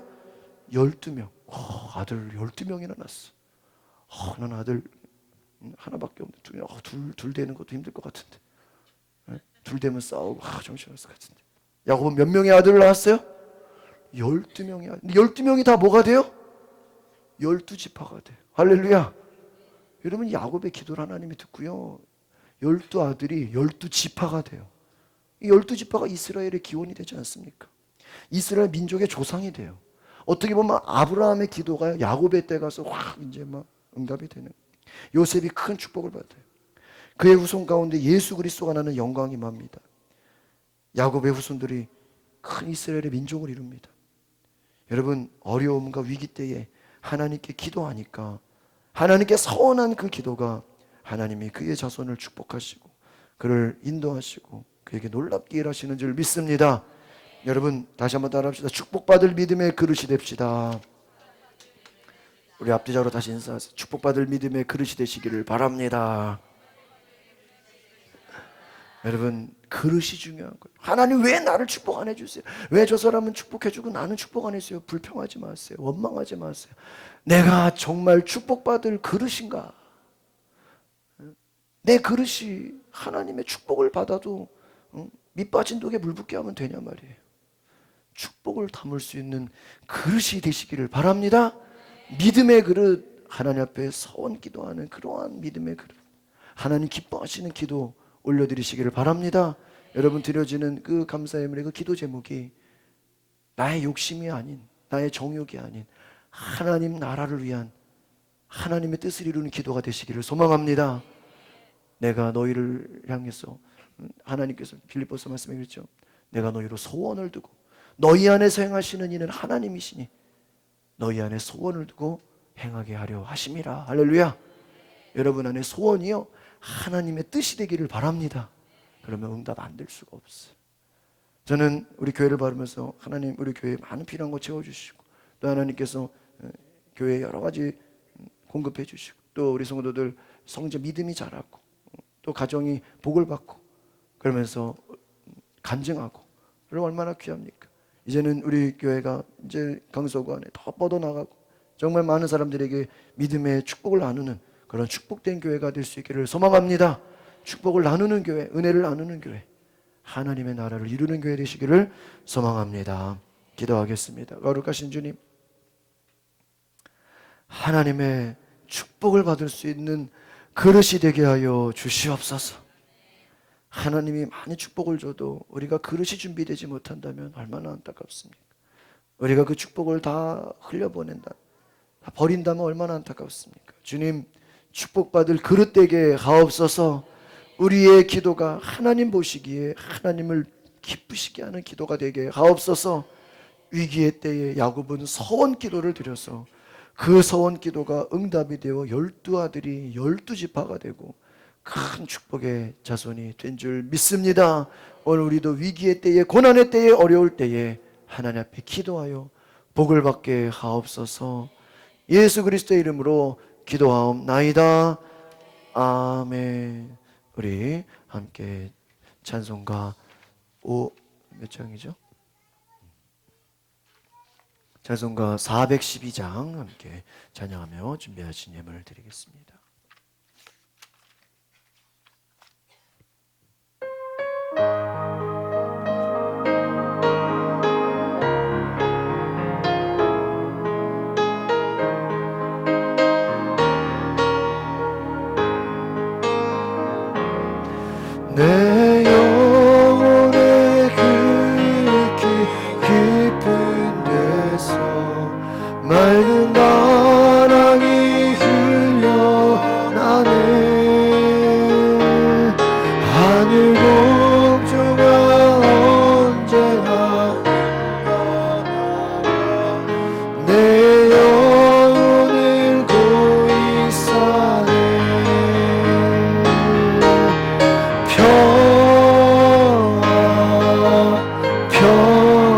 12명. 아들 12명이나 낳았어. 난 아들 하나밖에 없는데 둘 되는 것도 힘들 것 같은데. 둘 되면 싸우고 정신없을 것 같은데. 야곱은 몇 명의 아들을 낳았어요? 12명의 아들. 12명이 다 뭐가 돼요? 12지파가 돼요. 할렐루야. 여러분 야곱의 기도를 하나님이 듣고요 12아들이 12지파가 돼요. 이 12지파가 이스라엘의 기원이 되지 않습니까? 이스라엘 민족의 조상이 돼요. 어떻게 보면 아브라함의 기도가 야곱의 때 가서 확 이제 막 응답이 되는. 요셉이 큰 축복을 받아요. 그의 후손 가운데 예수 그리스도가 나는 영광이 맙니다. 야곱의 후손들이 큰 이스라엘의 민족을 이룹니다. 여러분 어려움과 위기 때에 하나님께 기도하니까 하나님께 서원한 그 기도가 하나님이 그의 자손을 축복하시고 그를 인도하시고 그에게 놀랍게 일하시는 줄 믿습니다. 여러분 다시 한번 따라합시다. 축복받을 믿음의 그릇이 됩시다. 우리 앞뒤적으로 다시 인사하세요. 축복받을 믿음의 그릇이 되시기를 바랍니다. 여러분 그릇이 중요한 거예요. 하나님 왜 나를 축복 안 해주세요? 왜 저 사람은 축복해주고 나는 축복 안 해주세요? 불평하지 마세요. 원망하지 마세요. 내가 정말 축복받을 그릇인가? 내 그릇이 하나님의 축복을 받아도 밑빠진 독에 물 붓게 하면 되냐 말이에요. 축복을 담을 수 있는 그릇이 되시기를 바랍니다. 믿음의 그릇, 하나님 앞에 서원 기도하는 그러한 믿음의 그릇, 하나님 기뻐하시는 기도 올려드리시기를 바랍니다. 여러분 드려지는 그 감사의 예물의 그 기도 제목이 나의 욕심이 아닌, 나의 정욕이 아닌 하나님 나라를 위한 하나님의 뜻을 이루는 기도가 되시기를 소망합니다. 내가 너희를 향해서 하나님께서 빌립보서 말씀해 주셨죠. 내가 너희로 소원을 두고 너희 안에서 행하시는 이는 하나님이시니 너희 안에 소원을 두고 행하게 하려 하심이라. 할렐루야. 여러분 안에 소원이요 하나님의 뜻이 되기를 바랍니다. 그러면 응답 안 될 수가 없어요. 저는 우리 교회를 바르면서 하나님 우리 교회에 많은 필요한 거 채워주시고 또 하나님께서 교회에 여러 가지 공급해 주시고 또 우리 성도들 성자 믿음이 자라고 또 가정이 복을 받고 그러면서 간증하고 그럼 얼마나 귀합니까? 이제는 우리 교회가 이제 강서구 안에 더 뻗어나가고 정말 많은 사람들에게 믿음의 축복을 나누는 그런 축복된 교회가 될 수 있기를 소망합니다. 축복을 나누는 교회, 은혜를 나누는 교회, 하나님의 나라를 이루는 교회 되시기를 소망합니다. 기도하겠습니다. 거룩하신 주님, 하나님의 축복을 받을 수 있는 그릇이 되게 하여 주시옵소서. 하나님이 많이 축복을 줘도 우리가 그릇이 준비되지 못한다면 얼마나 안타깝습니까? 우리가 그 축복을 다 흘려보낸다, 다 버린다면 얼마나 안타깝습니까? 주님, 축복받을 그릇 되게 하옵소서. 우리의 기도가 하나님 보시기에 하나님을 기쁘시게 하는 기도가 되게 하옵소서. 위기의 때에 야곱은 서원 기도를 드려서 그 서원 기도가 응답이 되어 12아들이 12지파가 되고 큰 축복의 자손이 된 줄 믿습니다. 오늘 우리도 위기의 때에, 고난의 때에, 어려울 때에 하나님 앞에 기도하여 복을 받게 하옵소서. 예수 그리스도의 이름으로 기도하옵나이다. 아멘. 우리 함께 찬송가 몇 장이죠? 찬송가 412장 함께 찬양하며 준비하신 예물을 드리겠습니다. 내 영혼의 깊은 데서 맑은 바람이 흘러나네. 하늘 공주가 언제나 내 영혼을 고이 싸네.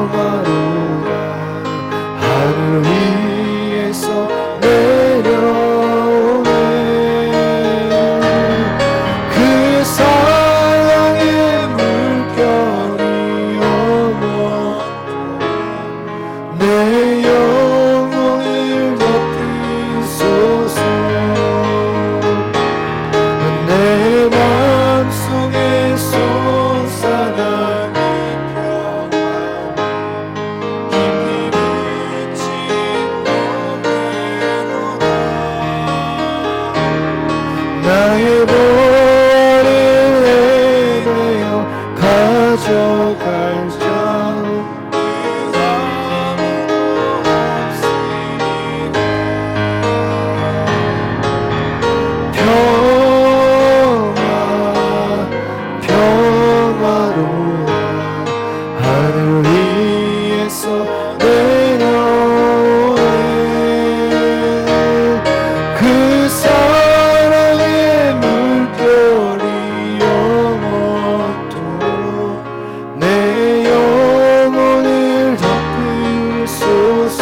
평화로라 하늘 위에서 내려오네. 그 사랑의 물결이 오면 내 영혼을 덮이소서. 내 맘속에 솟아나는 평화 깊이 비친 노래로다. 나의 보혈을 내며 가져갈 자 그 아무도 없으리라. 평화로라 하늘 위에서 내려오네. 그 사랑의 물결이 영원토록 내 영혼을 덮으소서.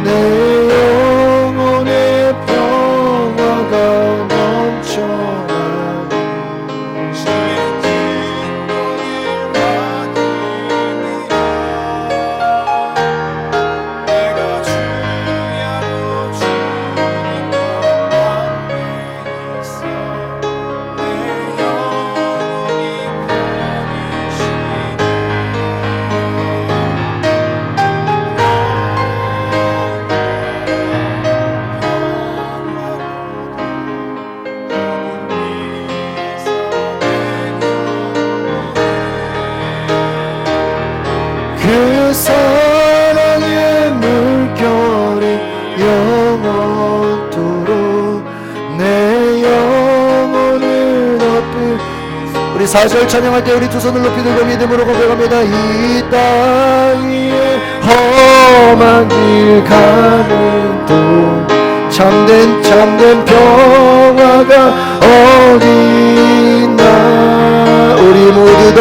내 영혼의 평화가 넘쳐나는 주의 진노를 받으리라. 내가 주야로 주님과 함께 있어 내 영혼이 그 사랑의 물결이 영원토록 내 영혼을 덮을. 우리 4절 찬양할 때 우리 두 손을 높이 들고 믿음으로 고백합니다. 이 땅 위에 험한 길 가는 동 참된 평화가 어디 있나. 우리 모두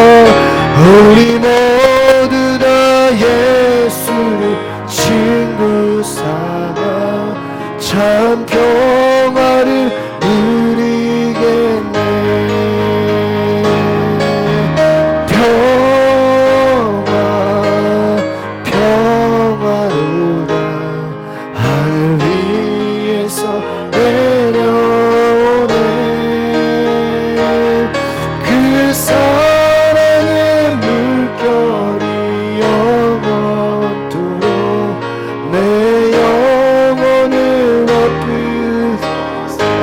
다 예수를 친구 삼아 참 평화를 누리겠네. 평화로라 하늘 위에서 내려오네. 그 사랑의 물결이 영원토록 내 영혼을 덮으소서.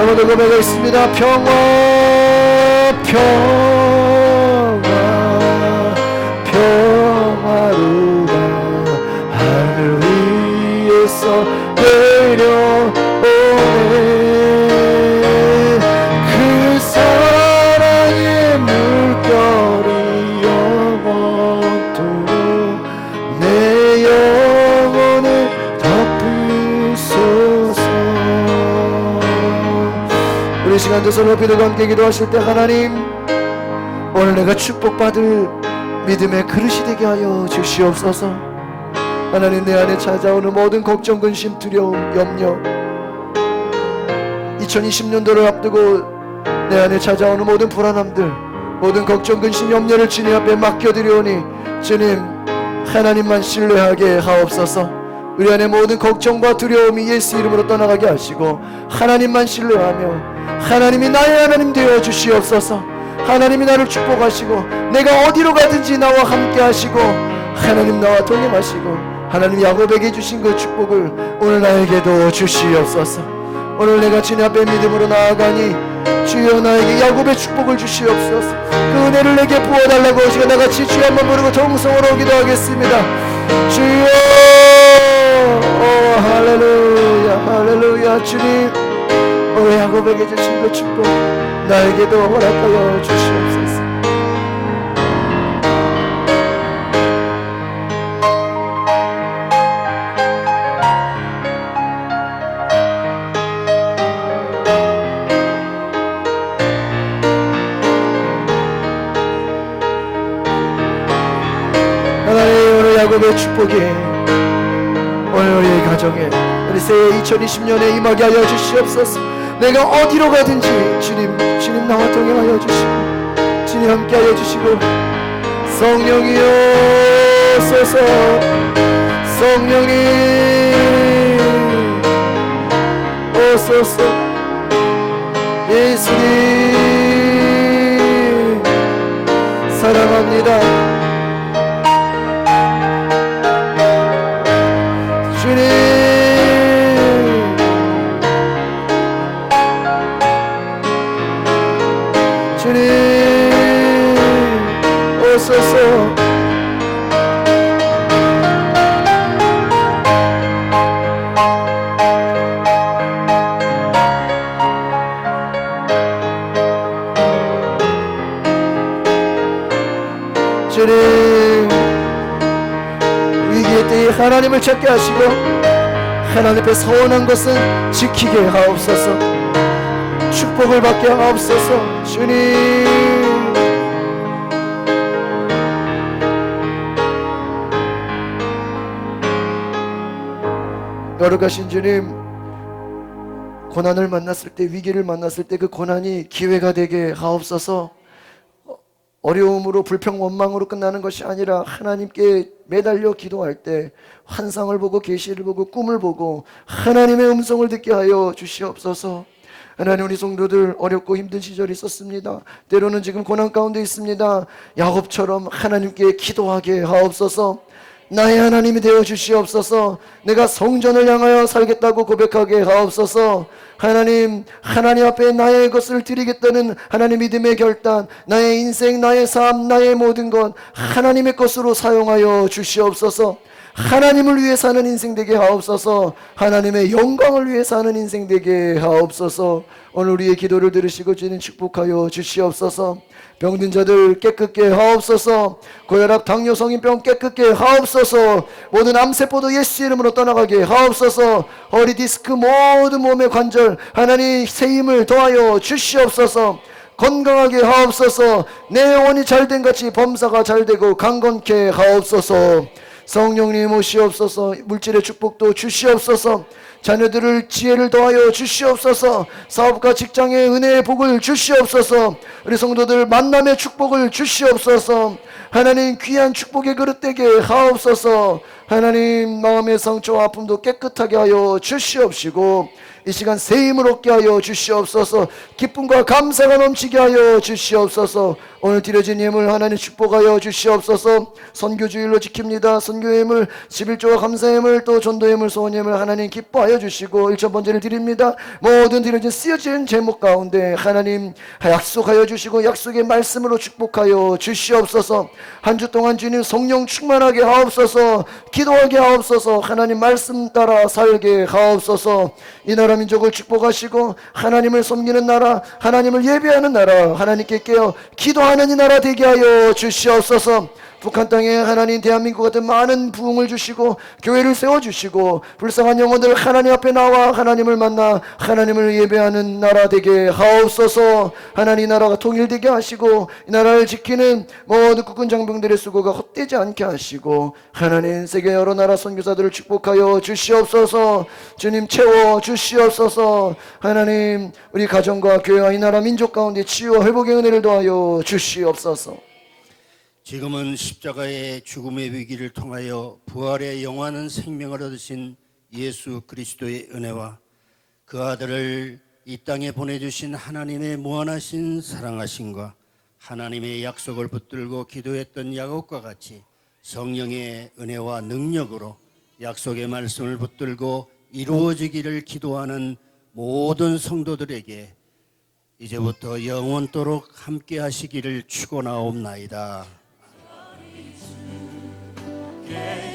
아무도 고백하겠습니다. 평화로라 하늘 위에서 내려오네. 그 사랑의 물결이 영원토록 내 영혼을 덮으소서. 우리 시간 두 손 높이 들고 함께 기도하실 때 하나님, 오늘 내가 축복받을 믿음의 그릇이 되게 하여 주시옵소서. 하나님, 내 안에 찾아오는 모든 걱정, 근심, 두려움, 염려, 2020년도를 앞두고 내 안에 찾아오는 모든 불안함들, 모든 걱정, 근심, 염려를 주님 앞에 맡겨드리오니 주님 하나님만 신뢰하게 하옵소서. 우리 안에 모든 걱정과 두려움이 예수 이름으로 떠나가게 하시고 하나님만 신뢰하며 하나님이 나의 하나님 되어 주시옵소서. 하나님이 나를 축복하시고 내가 어디로 가든지 나와 함께 하시고 하나님 나와 동행하시고 하나님 야곱에게 주신 그 축복을 오늘 나에게도 주시옵소서. 오늘 내가 주님 앞에 믿음으로 나아가니 주여 나에게 야곱의 축복을 주시옵소서. 그 은혜를 내게 부어달라고 시간 나같이 주여 한번 부르고 정성으로 기도하겠습니다. 주여 할렐루야 할렐루야. 주님 오늘 야곱에게 주신 그 축복 나에게도 허락하여 주시옵소서. 하나님 오늘 야곱의 축복이 오늘 우리 가정에 우리 새해 2020년에 임하게 하여 주시옵소서. 내가 어디로 가든지 주님 나와 동행하여 주시고 주님 함께하여 주시고 성령이여 오소서. 성령이 오소서. 예수님 사랑합니다. 주님 오소서. 주님 위기의 때에 하나님을 찾게 하시고 하나님 앞에 서원한 것은 지키게 하옵소서. 축복을 받게 하옵소서. 주님 거룩하신 주님, 고난을 만났을 때 위기를 만났을 때 그 고난이 기회가 되게 하옵소서. 어려움으로 불평 원망으로 끝나는 것이 아니라 하나님께 매달려 기도할 때 환상을 보고 계시를 보고 꿈을 보고 하나님의 음성을 듣게 하여 주시옵소서. 하나님 우리 성도들 어렵고 힘든 시절이 있었습니다. 때로는 지금 고난 가운데 있습니다. 야곱처럼 하나님께 기도하게 하옵소서. 나의 하나님이 되어 주시옵소서. 내가 성전을 향하여 살겠다고 고백하게 하옵소서. 하나님 앞에 나의 것을 드리겠다는 하나님 믿음의 결단, 나의 인생, 나의 삶, 나의 모든 것 하나님의 것으로 사용하여 주시옵소서. 하나님을 위해 사는 인생 되게 하옵소서. 하나님의 영광을 위해 사는 인생 되게 하옵소서. 오늘 우리의 기도를 들으시고 주님 축복하여 주시옵소서. 병든 자들 깨끗게 하옵소서. 고혈압, 당뇨, 성인병 깨끗게 하옵소서. 모든 암세포도 예수 이름으로 떠나가게 하옵소서. 허리 디스크 모든 몸의 관절 하나님 새 힘을 더하여 주시옵소서. 건강하게 하옵소서. 내 영혼이 잘된 같이 범사가 잘되고 강건케 하옵소서. 성령님 오시옵소서. 물질의 축복도 주시옵소서. 자녀들을 지혜를 더하여 주시옵소서. 사업과 직장의 은혜의 복을 주시옵소서. 우리 성도들 만남의 축복을 주시옵소서. 하나님 귀한 축복의 그릇 되게 하옵소서. 하나님 마음의 상처와 아픔도 깨끗하게 하여 주시옵시고 이 시간 새 힘을 얻게 하여 주시옵소서. 기쁨과 감사가 넘치게 하여 주시옵소서. 오늘 드려진 예물 하나님 축복하여 주시옵소서. 선교주일로 지킵니다. 선교예물, 11조와 감사예물, 또 전도예물, 소원예물 하나님 기뻐하여 주시고 1,000번째를 드립니다. 모든 드려진 쓰여진 제목 가운데 하나님 약속하여 주시고 약속의 말씀으로 축복하여 주시옵소서. 한 주 동안 주님 성령 충만하게 하옵소서. 기도하게 하옵소서. 하나님 말씀 따라 살게 하옵소서. 이 나라 민족을 축복하시고 하나님을 섬기는 나라, 하나님을 예배하는 나라, 하나님께 깨어 기도하는 이 나라 되게 하여 주시옵소서. 북한 땅에 하나님 대한민국 같은 많은 부흥을 주시고 교회를 세워주시고 불쌍한 영혼들 하나님 앞에 나와 하나님을 만나 하나님을 예배하는 나라 되게 하옵소서. 하나님 이 나라가 통일되게 하시고 이 나라를 지키는 모든 국군 장병들의 수고가 헛되지 않게 하시고 하나님 세계 여러 나라 선교사들을 축복하여 주시옵소서. 주님 채워 주시옵소서. 하나님 우리 가정과 교회와 이 나라 민족 가운데 치유와 회복의 은혜를 더하여 주시옵소서. 지금은 십자가의 죽음의 위기를 통하여 부활의 영원한 생명을 얻으신 예수 그리스도의 은혜와 그 아들을 이 땅에 보내주신 하나님의 무한하신 사랑하심과 하나님의 약속을 붙들고 기도했던 야곱과 같이 성령의 은혜와 능력으로 약속의 말씀을 붙들고 이루어지기를 기도하는 모든 성도들에게 이제부터 영원토록 함께 하시기를 축원하옵나이다. 예.